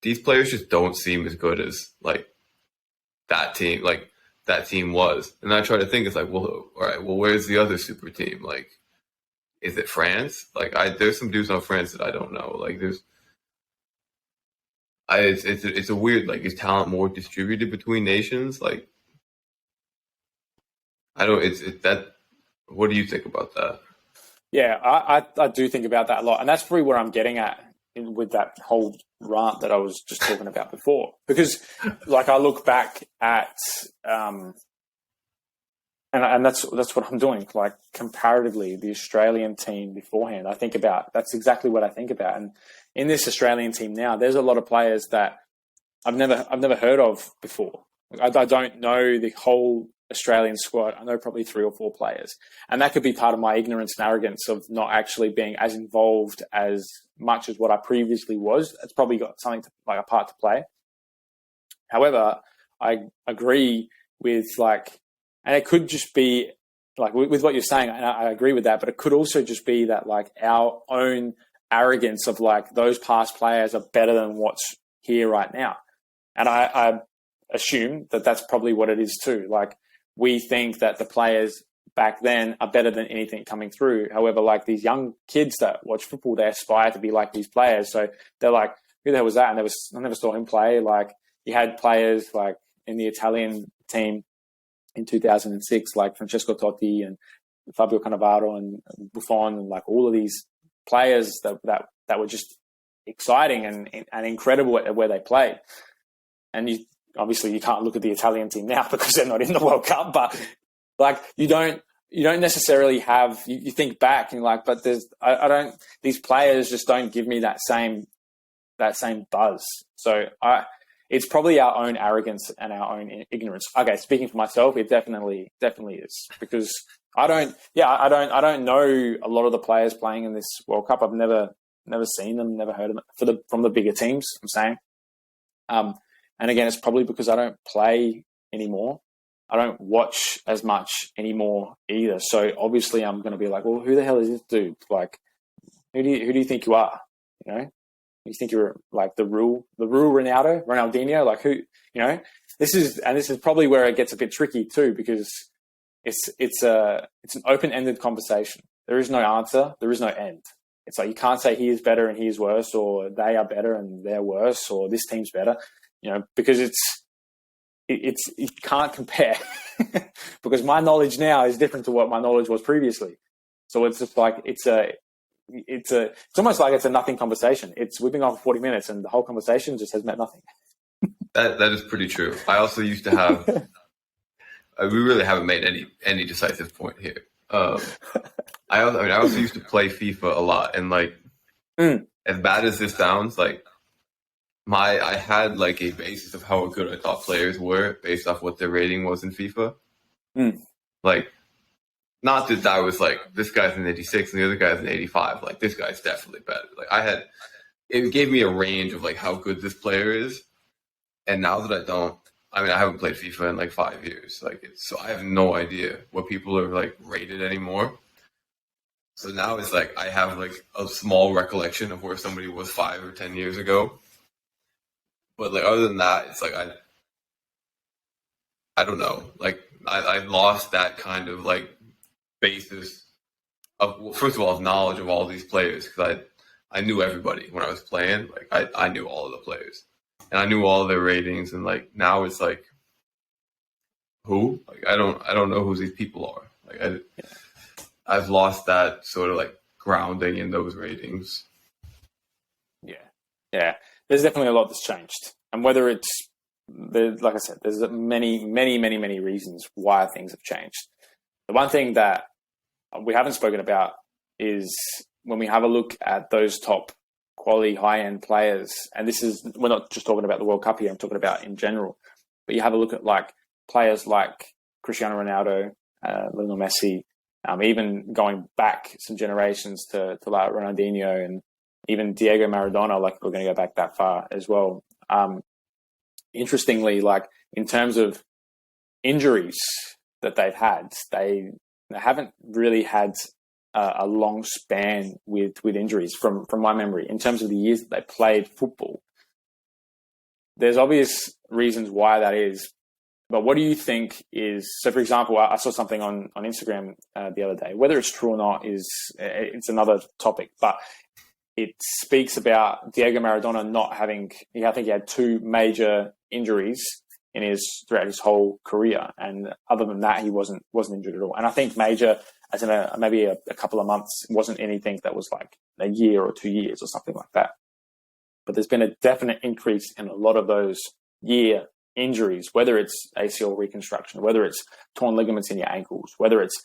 these players just don't seem as good as like that team was. And I try to think, it's like, well, all right, well, where's the other super team? Like, is it France? Like, there's some dudes on France that I don't know. Like, it's a weird, like, is talent more distributed between nations? Like, I don't. What do you think about that? Yeah, I do think about that a lot, and that's probably where I'm getting at with that whole rant that I was just talking about before. Because, like, I look back at, and that's what I'm doing. Like, comparatively, the Australian team beforehand, that's exactly what I think about. And in this Australian team now, there's a lot of players that I've never heard of before. I don't know the whole Australian squad. I know probably 3 or 4 players, and that could be part of my ignorance and arrogance of not actually being as involved as much as what I previously was. It's probably got something like a part to play. However, I agree with, like, and it could just be like with what you're saying, and I agree with that, but it could also just be that, like, our own arrogance of, like, those past players are better than what's here right now. And I assume that that's probably what it is too. Like, we think that the players back then are better than anything coming through. However, like, these young kids that watch football, they aspire to be like these players. So they're like, who the hell was that? And I never saw him play. Like, you had players like in the Italian team in 2006, like Francesco Totti and Fabio Cannavaro and Buffon, and like all of these players that were just exciting and incredible at where they play. And obviously you can't look at the Italian team now because they're not in the World Cup, but like, you don't necessarily have, you think back and like, but these players just don't give me that same buzz. So it's probably our own arrogance and our own ignorance. Okay, speaking for myself, it definitely is, because I don't know a lot of the players playing in this World Cup. I've never seen them, never heard of them from the bigger teams, I'm saying. And again, it's probably because I don't play anymore. I don't watch as much anymore either. So obviously I'm going to be like, well, who the hell is this dude? Like, who do you think you are? You know, you think you're like the real Ronaldinho? Like, who, this is probably where it gets a bit tricky too, because it's an open-ended conversation. There is no answer. There is no end. It's like, you can't say he is better and he is worse, or they are better and they're worse, or this team's better. Because you can't compare because my knowledge now is different to what my knowledge was previously. So it's just like, it's almost like it's a nothing conversation. We've been on for 40 minutes and the whole conversation just has meant nothing. That is pretty true. I also used to have we really haven't made any decisive point here. I also used to play FIFA a lot, and like as bad as this sounds, like I had like a basis of how good I thought players were based off what their rating was in FIFA. Like, not that I was like, this guy's an 86 and the other guy's an 85. Like, this guy's definitely better. Like, it gave me a range of like how good this player is. And now that I haven't played FIFA in like 5 years. So I have no idea what people are like rated anymore. So now it's like I have like a small recollection of where somebody was 5 or 10 years ago. But like other than that, it's like I don't know. Like I lost that kind of like basis of, first of all, of knowledge of all these players, because I knew everybody when I was playing. Like I knew all of the players, and I knew all of their ratings. And like now it's like, who? Like I don't know who these people are. Like I've lost that sort of like grounding in those ratings. Yeah. There's definitely a lot that's changed, and whether it's like I said, there's many reasons why things have changed. The one thing that we haven't spoken about is when we have a look at those top quality high-end players, and we're not just talking about the World Cup here, I'm talking about in general, but you have a look at like players like Cristiano Ronaldo, Lionel Messi, even going back some generations to like Ronaldinho and even Diego Maradona, like we're going to go back that far as well. Interestingly, like in terms of injuries that they've had, they haven't really had a long span with injuries from my memory in terms of the years that they played football. There's obvious reasons why that is, but what do you think is, so for example, I saw something on Instagram the other day, whether it's true or not it's another topic, but it speaks about Diego Maradona not having, I think he had 2 major injuries throughout his whole career, and other than that, he wasn't injured at all. And I think major, as in maybe a couple of months, wasn't anything that was like a year or 2 years or something like that. But there's been a definite increase in a lot of those year injuries, whether it's ACL reconstruction, whether it's torn ligaments in your ankles, whether it's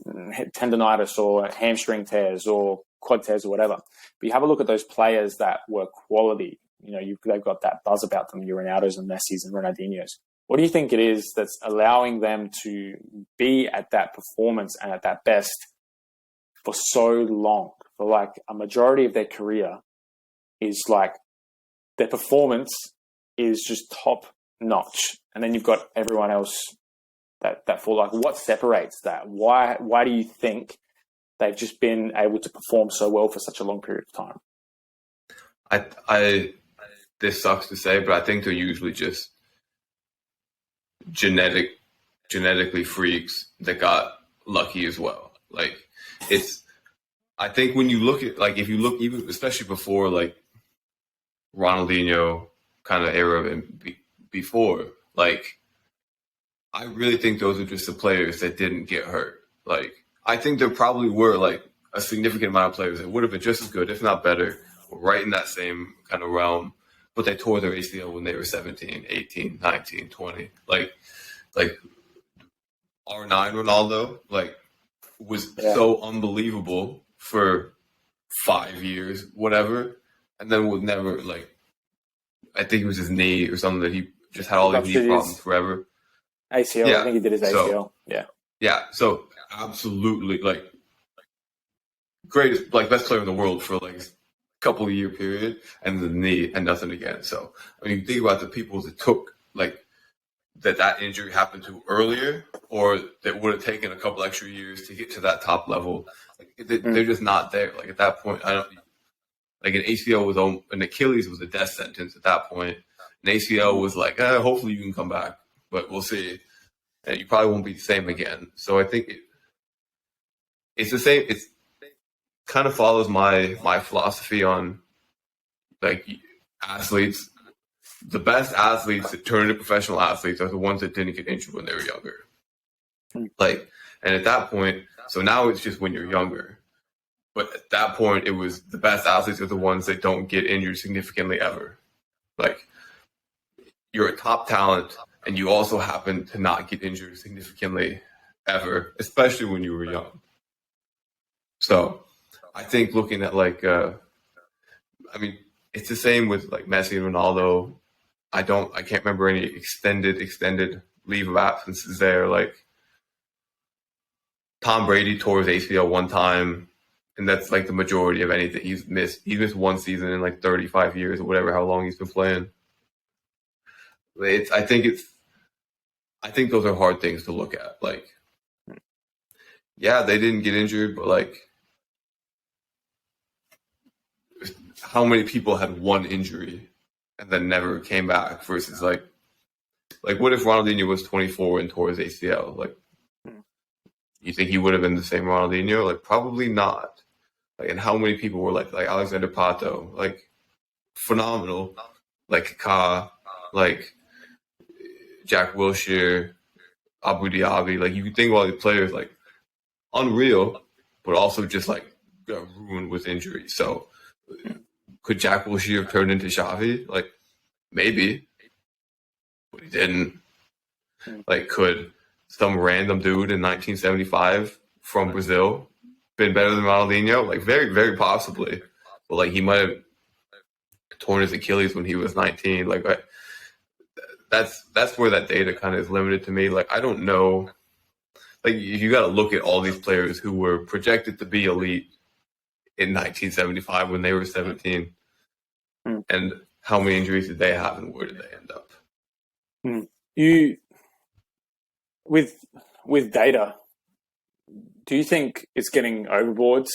tendonitis or hamstring tears or quad tears or whatever. But you have a look at those players that were quality. They've got that buzz about them, your Ronaldos and Messis and Ronaldinhos. What do you think it is that's allowing them to be at that performance and at that best for so long? For like a majority of their career is like their performance is just top notch. And then you've got everyone else that fall. Like, what separates that? Why do you think they've just been able to perform so well for such a long period of time? This sucks to say, but I think they're usually just genetically freaks that got lucky as well. Like I think when you look at, like, if you look even especially before like Ronaldinho kind of era and before, like I really think those are just the players that didn't get hurt. Like I think there probably were like a significant amount of players that would have been just as good, if not better, right in that same kind of realm. But they tore their ACL when they were 17, 18, 19, 20. Like R9 Ronaldo, like, was so unbelievable for 5 years, whatever. And then would never, like, I think it was his knee or something that he just had all these knee problems forever. ACL, yeah. I think he did his ACL. Yeah. So absolutely, like, greatest, like, best player in the world for, like, couple of year period, and the knee and nothing again. So I mean, you think about the people that took like that injury happened to earlier, or that would have taken a couple extra years to get to that top level. Like they're just not there. Like at that point, I don't like an ACL was an Achilles was a death sentence at that point. An ACL was like, hopefully you can come back, but we'll see. And you probably won't be the same again. So I think it's the same. It's kind of follows my philosophy on like athletes. The best athletes that turn into professional athletes are the ones that didn't get injured when they were younger. Like, and at that point, so now it's just when you're younger. But at that point, it was the best athletes are the ones that don't get injured significantly ever. Like, you're a top talent and you also happen to not get injured significantly ever, especially when you were young. So I think looking at it's the same with like Messi and Ronaldo. I can't remember any extended leave of absences there. Like Tom Brady tore his ACL one time, and that's like the majority of anything he's missed. He's missed one season in like 35 years or whatever, how long he's been playing. I think those are hard things to look at. Like, yeah, they didn't get injured, but like, how many people had one injury and then never came back versus like what if Ronaldinho was 24 and tore his ACL? Like, you think he would have been the same Ronaldinho? Like, probably not. Like, and how many people were like Alexander Pato, like phenomenal, like Kaká, like Jack Wilshere, Abu Dhabi. Like, you can think of all these players like unreal, but also just like got ruined with injury. So could Jack Wilshere have turned into Xavi? Like, maybe, but he didn't. Like, could some random dude in 1975 from Brazil been better than Ronaldinho? Like, very, very possibly. But like, he might have torn his Achilles when he was 19. Like, that's where that data kind of is limited to me. Like, I don't know. Like, you got to look at all these players who were projected to be elite in 1975 when they were 17, and how many injuries did they have, and where did they end up? You, with data, do you think it's getting overboard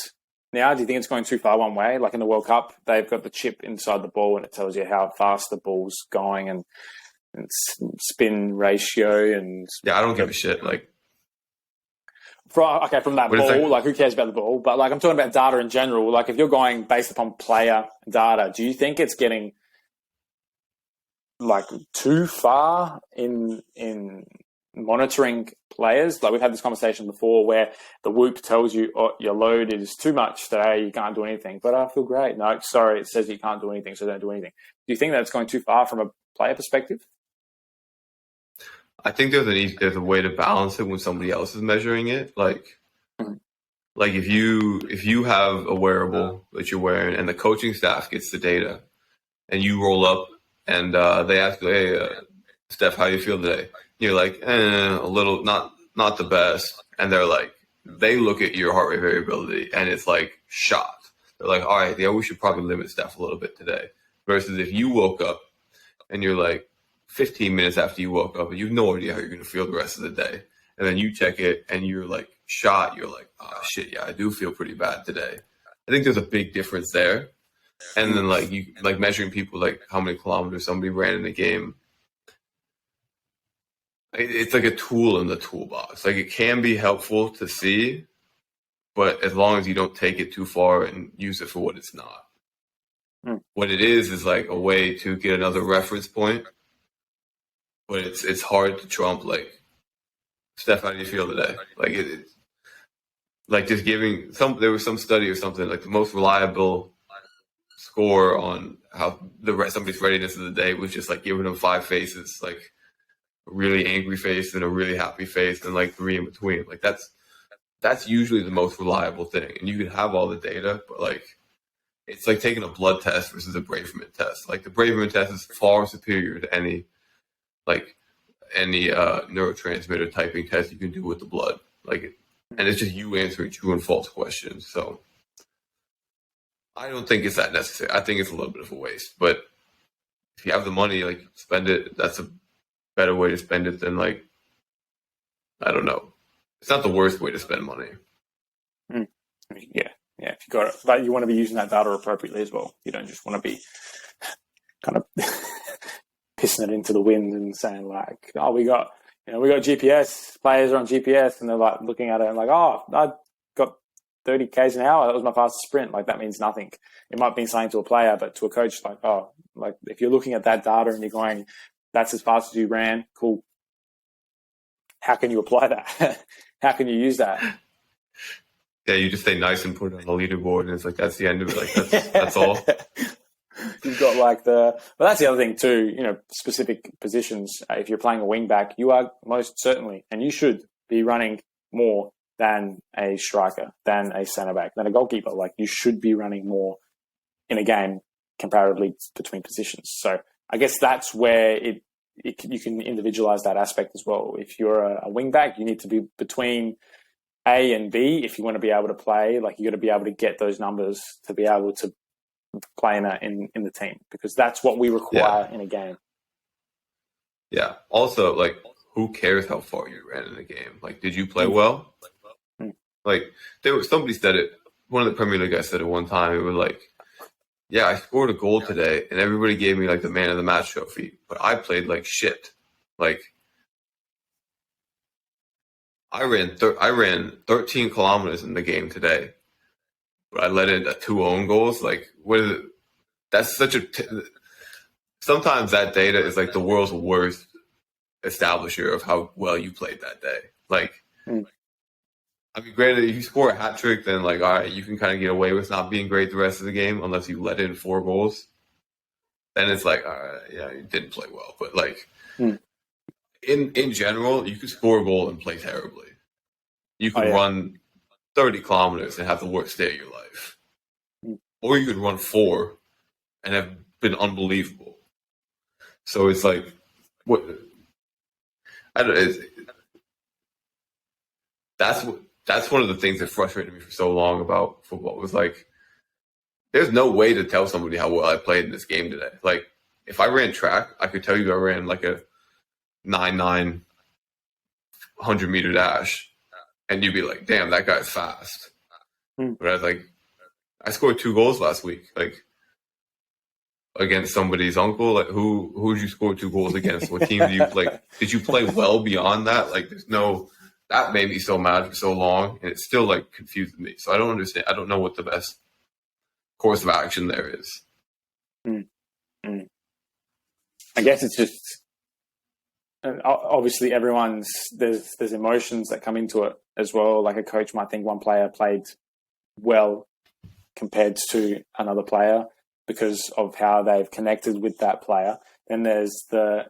now? Do you think it's going too far one way? Like in the World Cup, they've got the chip inside the ball, and it tells you how fast the ball's going and spin ratio and I don't give a shit. Like, from that ball, like who cares about the ball? But like I'm talking about data in general. Like if you're going based upon player data, do you think it's getting like too far in monitoring players? Like we've had this conversation before where the Whoop tells you, oh, your load is too much today, you can't do anything. But I feel great. No, sorry, it says you can't do anything, so don't do anything. Do you think that's going too far from a player perspective? I think there's a way to balance it when somebody else is measuring it. Like if you have a wearable that you're wearing and the coaching staff gets the data, and you roll up and they ask you, hey, Steph, how do you feel today? You're like, a little, not the best. And they're like, they look at your heart rate variability and it's like shot. They're like, all right, yeah, we should probably limit Steph a little bit today. Versus if you woke up and you're like 15 minutes after you woke up and you have no idea how you're going to feel the rest of the day. And then you check it and you're like shot. You're like, oh shit, yeah, I do feel pretty bad today. I think there's a big difference there. And then like you like measuring people like how many kilometers somebody ran in a game. It's like a tool in the toolbox. Like it can be helpful to see, but as long as you don't take it too far and use it for what it's not. What it is like a way to get another reference point. But it's hard to trump like, Steph, how do you feel today? Like it's like just giving there was some study or something like the most reliable score on how somebody's readiness of the day was just like giving them 5 faces, like a really angry face and a really happy face and like 3 in between. Like that's usually the most reliable thing. And you can have all the data, but like it's like taking a blood test versus a Braverman test. Like the Braverman test is far superior to any neurotransmitter typing test you can do with the blood. Like, and it's just you answering true and false questions. So I don't think it's that necessary. I think it's a little bit of a waste. But if you have the money, like spend it. That's a better way to spend it than like, I don't know. It's not the worst way to spend money. Yeah. If you got it, but you want to be using that data appropriately as well. You don't just want to be kind of pissing it into the wind and saying like, oh, we got GPS, players are on GPS, and they're like looking at it and like, oh, I got 30 k's an hour. That was my fastest sprint. Like that means nothing. It might mean something to a player, but to a coach, like, oh, like if you're looking at that data and you're going, that's as fast as you ran, cool. How can you apply that? How can you use that? Yeah, you just stay nice and put it on the leaderboard, and it's like that's the end of it. Like that's all. You've got like but that's the other thing too, specific positions. If you're playing a wing back, you are most certainly, and you should be running more than a striker, than a centre back, than a goalkeeper. Like you should be running more in a game comparatively between positions. So I guess that's where you can individualize that aspect as well. If you're a wing back, you need to be between A and B if you want to be able to play. Like you got to be able to get those numbers to be able to play in the team, because that's what we require in a game. Yeah. Also, like, who cares how far you ran in a game? Like, did you play well? Like, somebody said it. One of the Premier League guys said it one time. It was like, yeah, I scored a goal today, and everybody gave me like the man of the match trophy, but I played like shit. Like, I ran 13 kilometers in the game today, but I let in 2 own goals. Like, what is it? That's such a. Sometimes that data is like the world's worst establisher of how well you played that day. Like, I mean, granted, if you score a hat trick, then like, all right, you can kind of get away with not being great the rest of the game unless you let in 4 goals. Then it's like, all right, yeah, you didn't play well. But like, in general, you could score a goal and play terribly. You could run 30 kilometers and have the worst day of your life, or you could run 4 and have been unbelievable. So it's like, what? I don't know. That's one of the things that frustrated me for so long about football. Was like, there's no way to tell somebody how well I played in this game today. Like, if I ran track, I could tell you I ran like a 9.9 100-meter dash, and you'd be like, "Damn, that guy's fast." But I was like, I scored 2 goals last week, like against somebody's uncle. Like, who did you score 2 goals against? What team did you like? Did you play well beyond that? Like, there's no. That made me so mad for so long, and it still like confused me. So I don't understand. I don't know what the best course of action there is. I guess it's just, obviously there's emotions that come into it as well. Like a coach might think one player played well compared to another player because of how they've connected with that player. Then there's the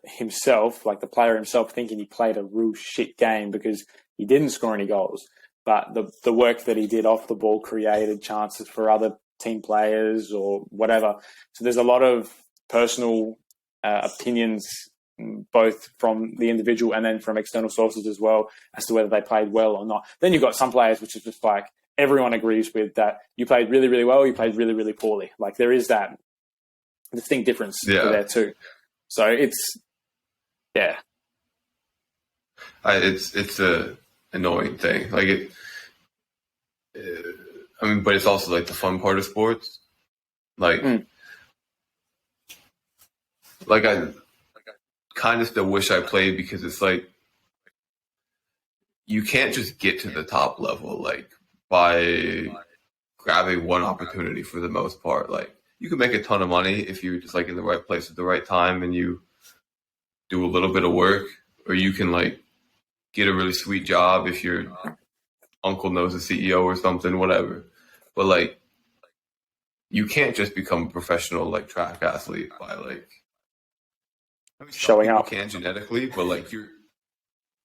player himself thinking he played a real shit game because he didn't score any goals, but the work that he did off the ball created chances for other team players or whatever. So there's a lot of personal opinions, both from the individual and then from external sources as well, as to whether they played well or not. Then you've got some players which is just like everyone agrees with that you played really, really well, you played really, really poorly. Like there is that distinct difference there too. So it's a annoying thing. Like it. I mean, but it's also like the fun part of sports. Like, like I kind of still wish I played because it's like you can't just get to the top level like by grabbing one opportunity for the most part. Like you can make a ton of money if you're just like in the right place at the right time and you do a little bit of work, or you can like get a really sweet job if your uncle knows a CEO or something, whatever. But like, you can't just become a professional like track athlete by like showing up. You can genetically, but like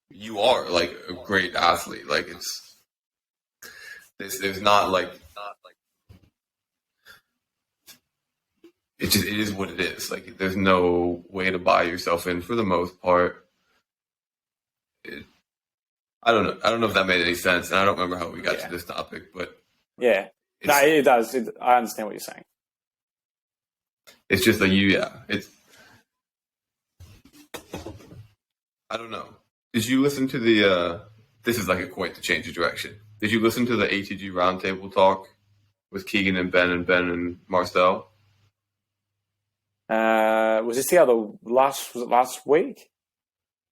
you are like a great athlete. Like there's not like it is what it is. Like there's no way to buy yourself in for the most part. I don't know if that made any sense, and I don't remember how we got to this topic, but no, it does. I understand what you're saying. It's just like it's. I don't know. Did you listen to the? This is like a point to change of direction. Did you listen to the ATG roundtable talk with Keegan and Ben and Marcel? Was this the other last week?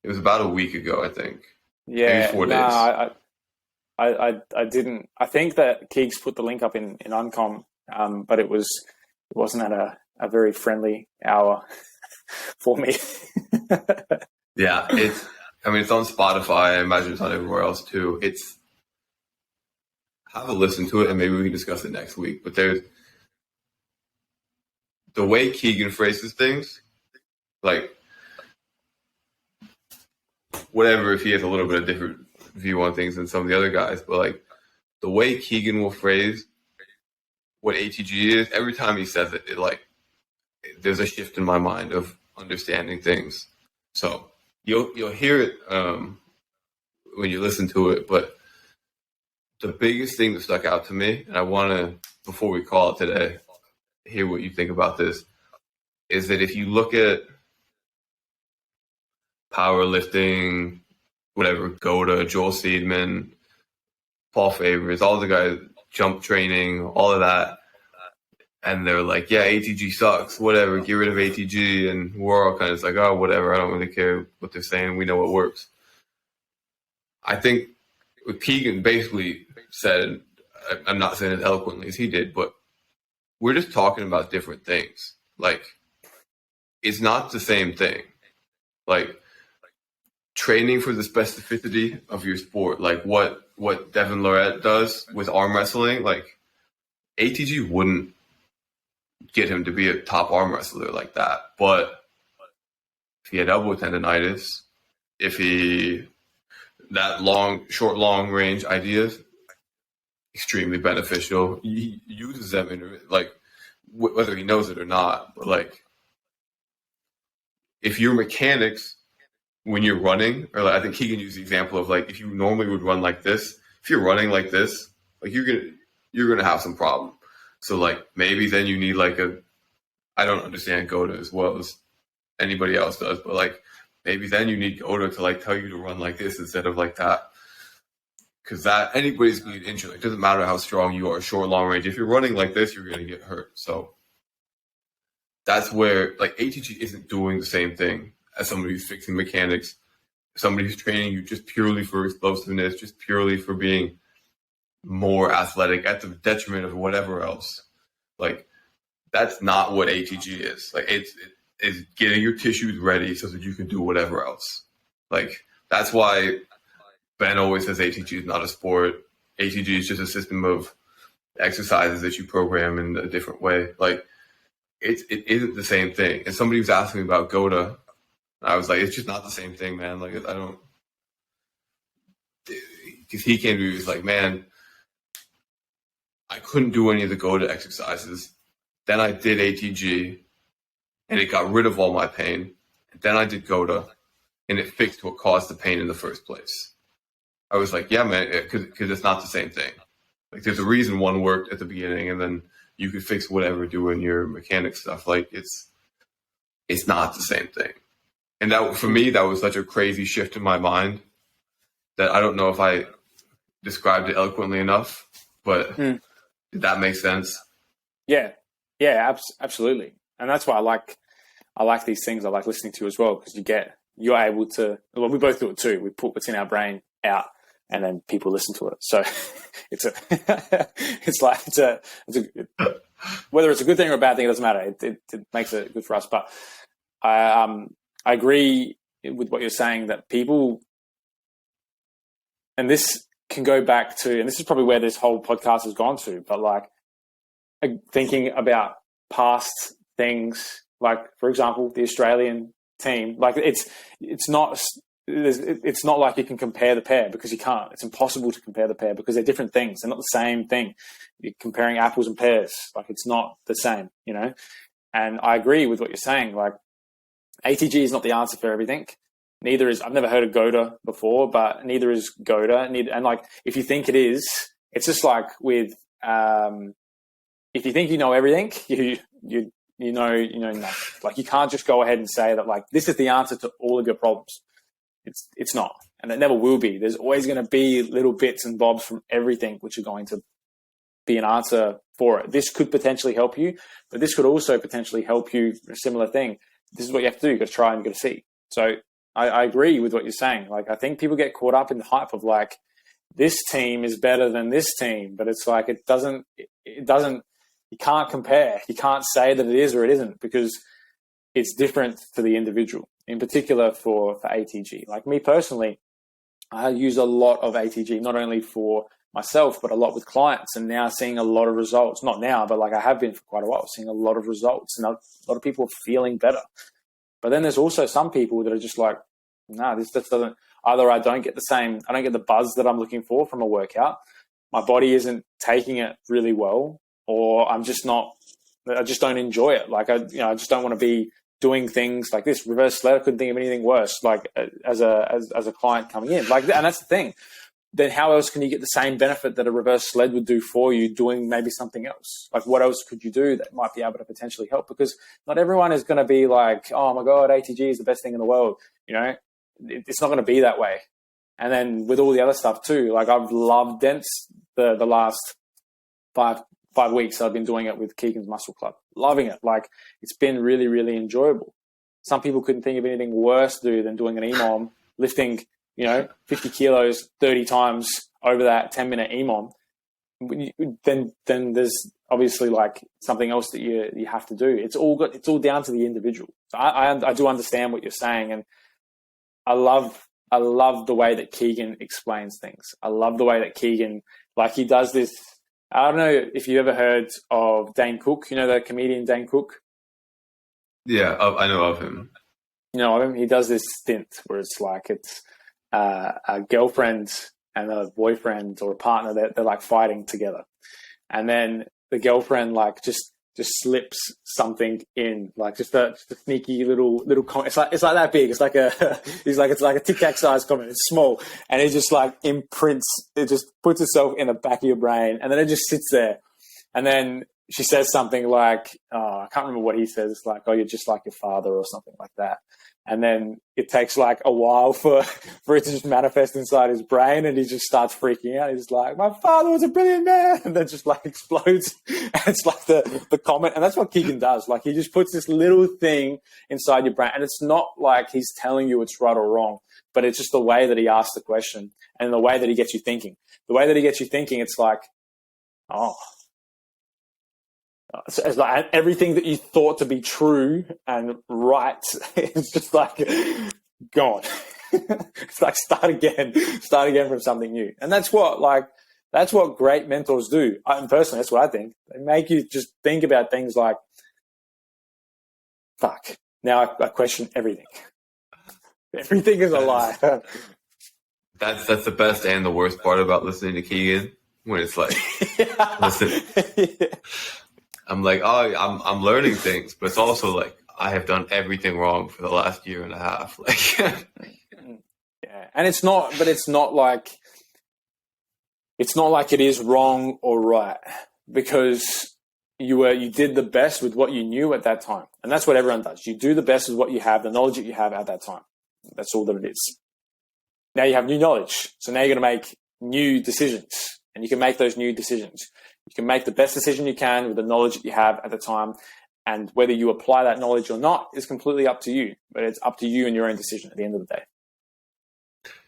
It was about a week ago, I think. Yeah, maybe 4 days. I didn't. I think that Keegs put the link up in Uncom, but it wasn't at a very friendly hour for me. Yeah, it's on Spotify. I imagine it's on everywhere else too. Have a listen to it, and maybe we can discuss it next week. But the way Keegan phrases things, like whatever, if he has a little bit of different view on things than some of the other guys, but like the way Keegan will phrase what ATG is, every time he says it, there's a shift in my mind of understanding things. So you'll hear it when you listen to it, but the biggest thing that stuck out to me, and I want to, before we call it today, hear what you think about this, is that if you look at powerlifting, whatever, Goda, Joel Seedman, Paul Favors, all the guys, jump training, all of that, and they're like, yeah, ATG sucks, whatever, get rid of ATG, and we're all kind of like, oh, whatever, I don't really care what they're saying, we know what works. I think what Keegan basically said, I'm not saying as eloquently as he did, but we're just talking about different things. Like, it's not the same thing. Like, training for the specificity of your sport, like what Devin Lorette does with arm wrestling, like ATG wouldn't get him to be a top arm wrestler like that. But if he had elbow tendonitis, short, long range ideas, extremely beneficial. He uses them in, like, whether he knows it or not. But like, if your mechanics when you're running, or like, I think Keegan used the example of like, if you normally would run like this, if you're running like this, like you're gonna have some problem. So like maybe then you need like I don't understand Goda as well as anybody else does, but like maybe then you need Goda to like tell you to run like this instead of like that. Because that anybody's gonna get injured. It doesn't matter how strong you are, short, long range. If you're running like this, you're gonna get hurt. So that's where like ATG isn't doing the same thing as somebody who's fixing mechanics, somebody who's training you just purely for explosiveness, just purely for being more athletic at the detriment of whatever else. Like, that's not what ATG is. Like, it's getting your tissues ready so that you can do whatever else. Like, that's why Ben always says ATG is not a sport. ATG is just a system of exercises that you program in a different way. Like, it isn't the same thing. And somebody was asking me about Goda. I was like, it's just not the same thing, man. Like, I don't, because he came to me, he was like, man, I couldn't do any of the Goda exercises. Then I did ATG, and it got rid of all my pain. And then I did Goda, and it fixed what caused the pain in the first place. I was like, yeah, man, because it's not the same thing. Like, there's a reason one worked at the beginning, and then you could fix whatever doing your mechanic stuff. Like, it's not the same thing. And that, for me, that was such a crazy shift in my mind that I don't know if I described it eloquently enough, but did that make sense? Yeah, absolutely. And that's why I like these things. I like listening to as well, because you're able to. Well, we both do it too. We put what's in our brain out, and then people listen to it. So whether it's a good thing or a bad thing, it doesn't matter. It makes it good for us. But I agree with what you're saying, that people, and this can go back to, and this is probably where this whole podcast has gone to, but like thinking about past things, like, for example, the Australian team, like it's not like you can compare the pair, because you can't. It's impossible to compare the pair because they're different things. They're not the same thing. You're comparing apples and pears. Like, it's not the same, you know? And I agree with what you're saying. Like, ATG is not the answer for everything. Neither is, I've never heard of Goda before, but neither is Goda. And like, if you think it is, it's just like with, if you think you know everything, you know nothing. Like, you can't just go ahead and say that like, this is the answer to all of your problems. It's not, and it never will be. There's always going to be little bits and bobs from everything which are going to be an answer for it. This could potentially help you, but this could also potentially help you a similar thing. This is what you have to do. You've got to try and you've got to see. So I agree with what you're saying. Like, I think people get caught up in the hype of like, this team is better than this team, but it's like, it doesn't, you can't compare. You can't say that it is or it isn't, because it's different for the individual, in particular for ATG. Like, me personally, I use a lot of ATG, not only for myself, but a lot with clients, and now seeing a lot of results. Not now, but like I have been for quite a while, seeing a lot of results, and a lot of people are feeling better. But then there's also some people that are just like, no, this doesn't, either I don't get the buzz that I'm looking for from a workout. My body isn't taking it really well, or I just don't enjoy it. Like I just don't want to be doing things like this. Reverse sled, I couldn't think of anything worse. Like as a client coming in, like, and that's the thing. Then how else can you get the same benefit that a reverse sled would do for you doing maybe something else? Like what else could you do that might be able to potentially help? Because not everyone is going to be like, oh my God, ATG is the best thing in the world. You know, it's not going to be that way. And then with all the other stuff too, like I've loved Dents the last five weeks. I've been doing it with Keegan's Muscle Club, loving it. Like it's been really, really enjoyable. Some people couldn't think of anything worse to do than doing an EMOM, lifting 50 kilos 30 times over that 10-minute EMOM. Then there's obviously like something else that you have to do. It's all down to the individual. So I do understand what you're saying, and I love the way that Keegan explains things. I love the way that Keegan, like he does this. I don't know if you ever heard of Dane Cook. You know the comedian Dane Cook? Yeah, I know of him. You know of him? He does this stint where it's a girlfriend and a boyfriend or a partner that they're like fighting together, and then the girlfriend like just slips something in, like just a sneaky little comment. It's like that big. It's like it's like a Tic Tac size comment. It's small, and it just like imprints. It just puts itself in the back of your brain, and then it just sits there. And then she says something like, I can't remember what he says. It's like, oh, you're just like your father or something like that. And then it takes like a while for it to just manifest inside his brain, and he just starts freaking out. He's like, my father was a brilliant man, and then just like explodes. And it's like the comment, and that's what Keegan does. Like he just puts this little thing inside your brain, and it's not like he's telling you it's right or wrong, but it's just the way that he asks the question and the way that he gets you thinking. The way that he gets you thinking, it's like, oh. So it's like everything that you thought to be true and right is just like gone. It's like start again from something new. And that's what great mentors do. Personally, that's what I think. They make you just think about things like, fuck, now I question everything. Everything is a lie. That's the best and the worst part about listening to Keegan, when it's like, listen. Yeah. I'm like, oh, I'm learning things, but it's also like I have done everything wrong for the last year and a half. Like, yeah, and it's not like it is wrong or right, because you did the best with what you knew at that time, and that's what everyone does. You do the best with what you have, the knowledge that you have at that time. That's all that it is. Now you have new knowledge, so now you're going to make new decisions, and you can make those new decisions. You can make the best decision you can with the knowledge that you have at the time, and whether you apply that knowledge or not is completely up to you. But it's up to you and your own decision at the end of the day.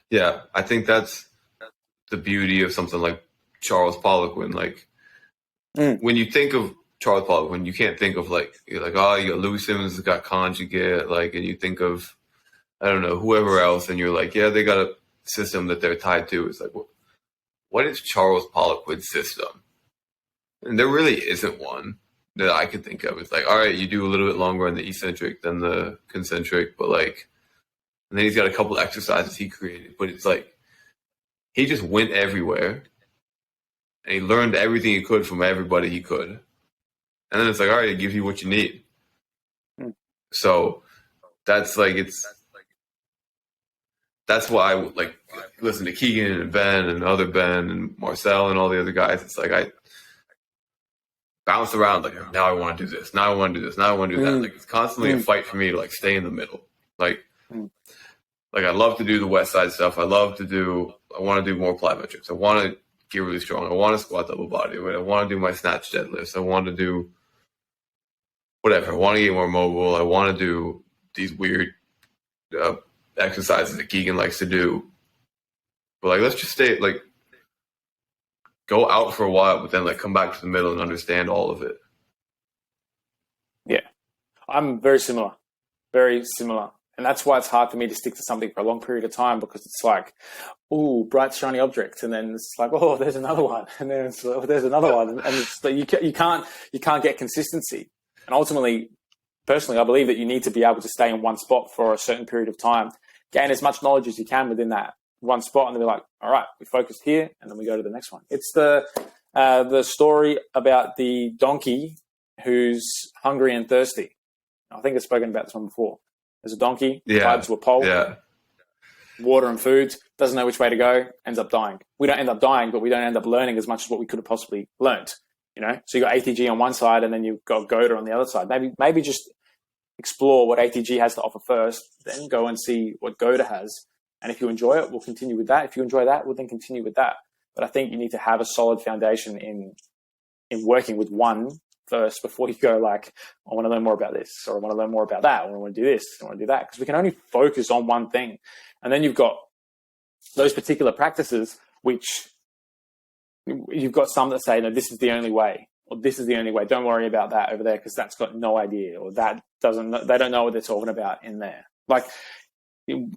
Yeah, I think that's the beauty of something like Charles Poliquin. Like when you think of Charles Poliquin, you can't think of like, you're like, oh, you got Louis Simmons has got Conjugate, like, and you think of, I don't know, whoever else, and you're like, yeah, they got a system that they're tied to. It's like, what is Charles Poliquin's system? And there really isn't one that I could think of. It's like, all right, you do a little bit longer on the eccentric than the concentric, but like, and then he's got a couple exercises he created, but it's like, he just went everywhere and he learned everything he could from everybody he could. And then it's like, all right, it gives you what you need. So that's like, that's why I would like listen to Keegan and Ben and other Ben and Marcel and all the other guys. It's like, I bounce around, like, now I want to do this, now I want to do this, now I want to do that. Like, it's constantly a fight for me to like stay in the middle. Like I love to do the West Side stuff. I want to do more plyometrics. I want to get really strong. I want to squat double body weight. I want to do my snatch deadlifts. I want to do whatever. I want to get more mobile. I want to do these weird exercises that Keegan likes to do. But like, let's just stay, like, go out for a while, but then like come back to the middle and understand all of it. Yeah, I'm very similar. Very similar. And that's why it's hard for me to stick to something for a long period of time, because it's like, oh, bright, shiny object. And then it's like, oh, there's another one. And then it's, oh, there's another one. And it's like, you can't get consistency. And ultimately, personally, I believe that you need to be able to stay in one spot for a certain period of time, gain as much knowledge as you can within that one spot, and then be like, all right, we focused here, and then we go to the next one. It's the story about the donkey who's hungry and thirsty. I think I've spoken about this one before. There's a donkey tied to a pole, water and food, doesn't know which way to go, ends up dying. We don't end up dying, but we don't end up learning as much as what we could have possibly learned. So you got ATG on one side, and then you've got Goda on the other side. Maybe just explore what ATG has to offer first, then go and see what Goda has. And if you enjoy it, we'll continue with that. If you enjoy that, we'll then continue with that. But I think you need to have a solid foundation in working with one first before you go like, I want to learn more about this, or I want to learn more about that, or I want to do this, I want to do that. Because we can only focus on one thing. And then you've got those particular practices, which you've got some that say, no, this is the only way, or this is the only way. Don't worry about that over there, because that's got no idea, or they don't know what they're talking about in there. Like, you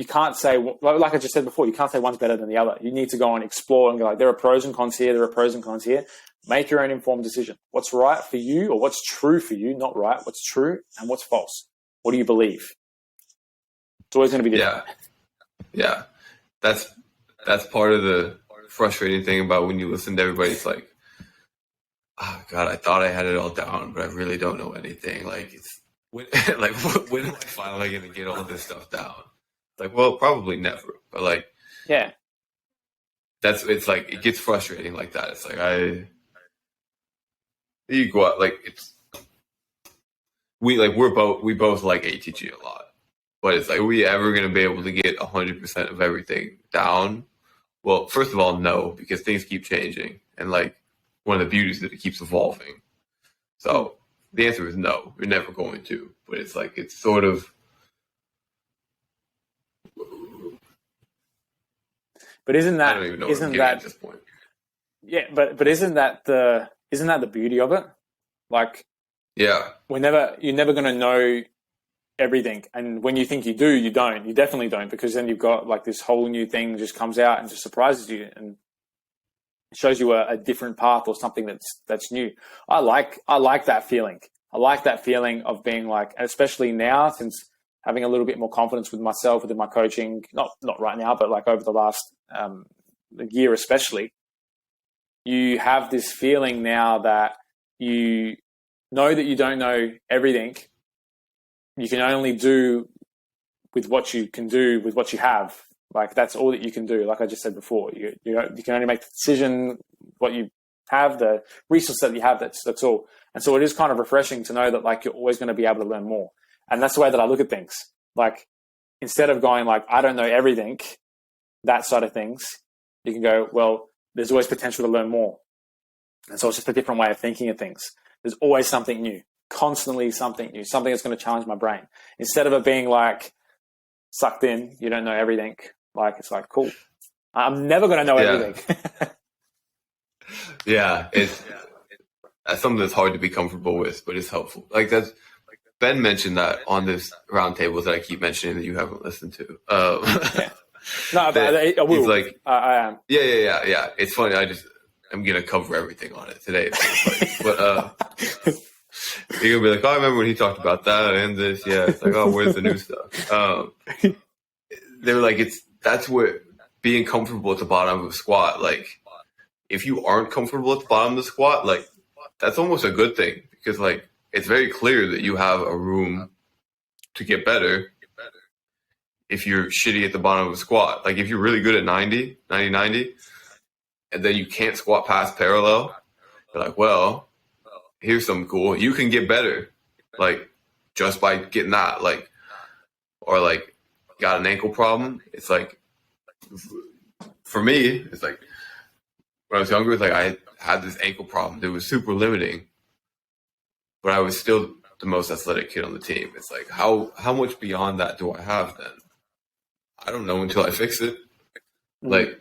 can't say, like I just said before, you can't say one's better than the other. You need to go and explore and go like, there are pros and cons here, there are pros and cons here. Make your own informed decision. What's right for you, or what's true for you, not right, what's true and what's false. What do you believe? It's always going to be different. Yeah. That's part of the frustrating thing about when you listen to everybody. It's like, oh God, I thought I had it all down, but I really don't know anything. Like, when am I finally going to get all this stuff down? Like, well, probably never. But like, yeah, it's like, it gets frustrating like that. It's like you go out, like, we both like ATG a lot, but it's like, are we ever going to be able to get 100% of everything down? Well, first of all, no, because things keep changing, and like, one of the beauties is that it keeps evolving. So the answer is no, we're never going to. But it's like, it's sort of. But isn't that, I don't even know isn't what I'm that at this point? Yeah, but isn't that the beauty of it? Like, yeah, you're never going to know everything, and when you think you do, you don't. You definitely don't, because then you've got like this whole new thing just comes out and just surprises you and shows you a different path, or something that's new. I like that feeling. I like that feeling of being like, especially now, since having a little bit more confidence with myself, within my coaching, not right now, but like over the last year especially, you have this feeling now that you know that you don't know everything. You can only do with what you can do with what you have. Like, that's all that you can do. Like I just said before, you can only make the decision what you have, the resource that you have. That's all. And so it is kind of refreshing to know that like you're always going to be able to learn more. And that's the way that I look at things. Like, instead of going like, I don't know everything, that side of things, you can go, well, there's always potential to learn more. And so it's just a different way of thinking of things. There's always something new, constantly something new, something that's going to challenge my brain. Instead of it being like sucked in, you don't know everything. Like, it's like, cool, I'm never going to know everything. Yeah, it's something that's hard to be comfortable with, but it's helpful. Like, that's Ben mentioned that on this roundtable that I keep mentioning that you haven't listened to. No, but I will. He's like, I am. Yeah. It's funny. I'm gonna cover everything on it today. But you're gonna be like, oh, I remember when he talked about that and this. Yeah, it's like, oh, where's the new stuff? They were like, that's where being comfortable at the bottom of a squat. Like, if you aren't comfortable at the bottom of the squat, like, that's almost a good thing, because like, it's very clear that you have a room to get better. If you're shitty at the bottom of a squat, like if you're really good at 90, and then you can't squat past parallel, you're like, well, here's something cool. You can get better, like, just by getting that, like, or like, got an ankle problem. It's like, for me, it's like, when I was younger, it's like I had this ankle problem that was super limiting, but I was still the most athletic kid on the team. It's like, how much beyond that do I have then? I don't know until I fix it. Like,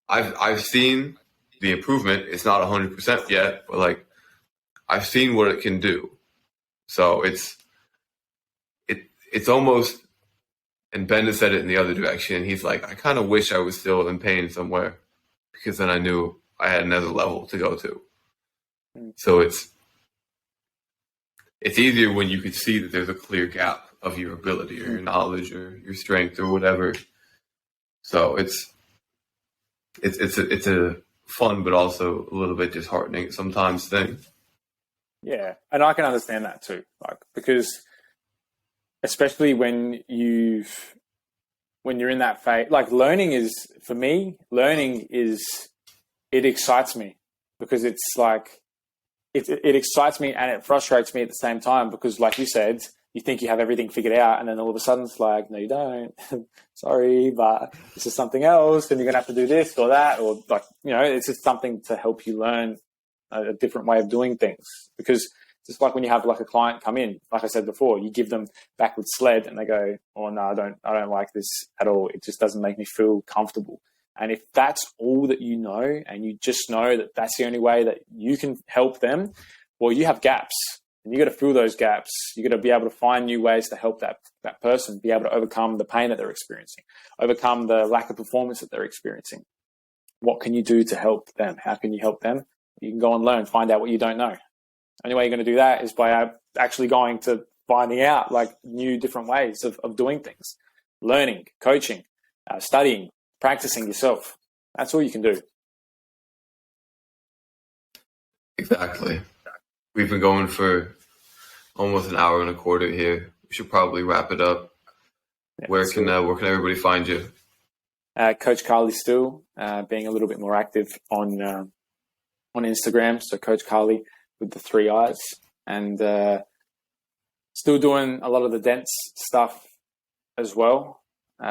I've seen the improvement. It's not 100% yet, but like, I've seen what it can do. So it's almost, and Ben has said it in the other direction. He's like, I kind of wish I was still in pain somewhere, because then I knew I had another level to go to. So it's easier when you could see that there's a clear gap of your ability or your knowledge or your strength or whatever. So it's a fun but also a little bit disheartening sometimes thing. Yeah, and I can understand that too, like, because especially when you're in that phase, like learning is, for me, it excites me, because it's like it excites me and it frustrates me at the same time, because like you said, you think you have everything figured out, and then all of a sudden it's like, no, you don't. Sorry, but this is something else, and you're gonna have to do this or that, or like, it's just something to help you learn a different way of doing things. Because just like when you have like a client come in, like I said before, you give them backwards sled and they go, oh no, I don't like this at all. It just doesn't make me feel comfortable. And if that's all that you know, and you just know that that's the only way that you can help them, well, you have gaps, and you got to fill those gaps. You got to be able to find new ways to help that person be able to overcome the pain that they're experiencing, overcome the lack of performance that they're experiencing. What can you do to help them? How can you help them? You can go and learn, find out what you don't know. The only way you're going to do that is by actually going to finding out like new different ways of doing things, learning, coaching, studying, practicing yourself. That's all you can do. Exactly. We've been going for almost an hour and a quarter here. We should probably wrap it up. Yeah, where can everybody find you? Coach Carly Still, being a little bit more active on Instagram. So Coach Carly with the 3 I's, and still doing a lot of the dense stuff as well.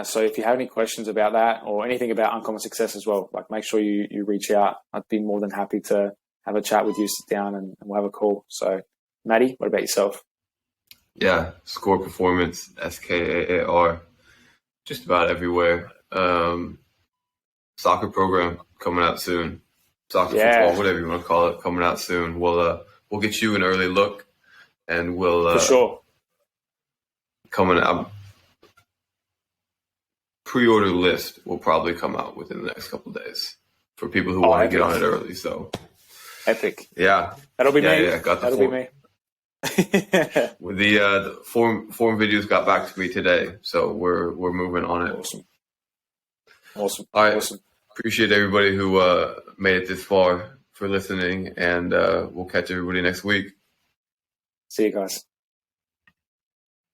So if you have any questions about that or anything about Uncommon Success as well, like make sure you reach out. I'd be more than happy to have a chat with you, sit down, and we'll have a call. So, Maddie, what about yourself? Yeah, Score Performance, SKAAR, just about everywhere. Soccer program coming out soon. Soccer football, whatever you want to call it, coming out soon. We'll get you an early look, and we'll for sure coming out. Pre-order list will probably come out within the next couple of days for people who want to get on it early. So epic, yeah, that'll be me. Yeah, got the that'll be me. With the form videos got back to me today, so we're moving on it. Awesome. All right. Awesome. Appreciate everybody who made it this far for listening, and we'll catch everybody next week. See you guys.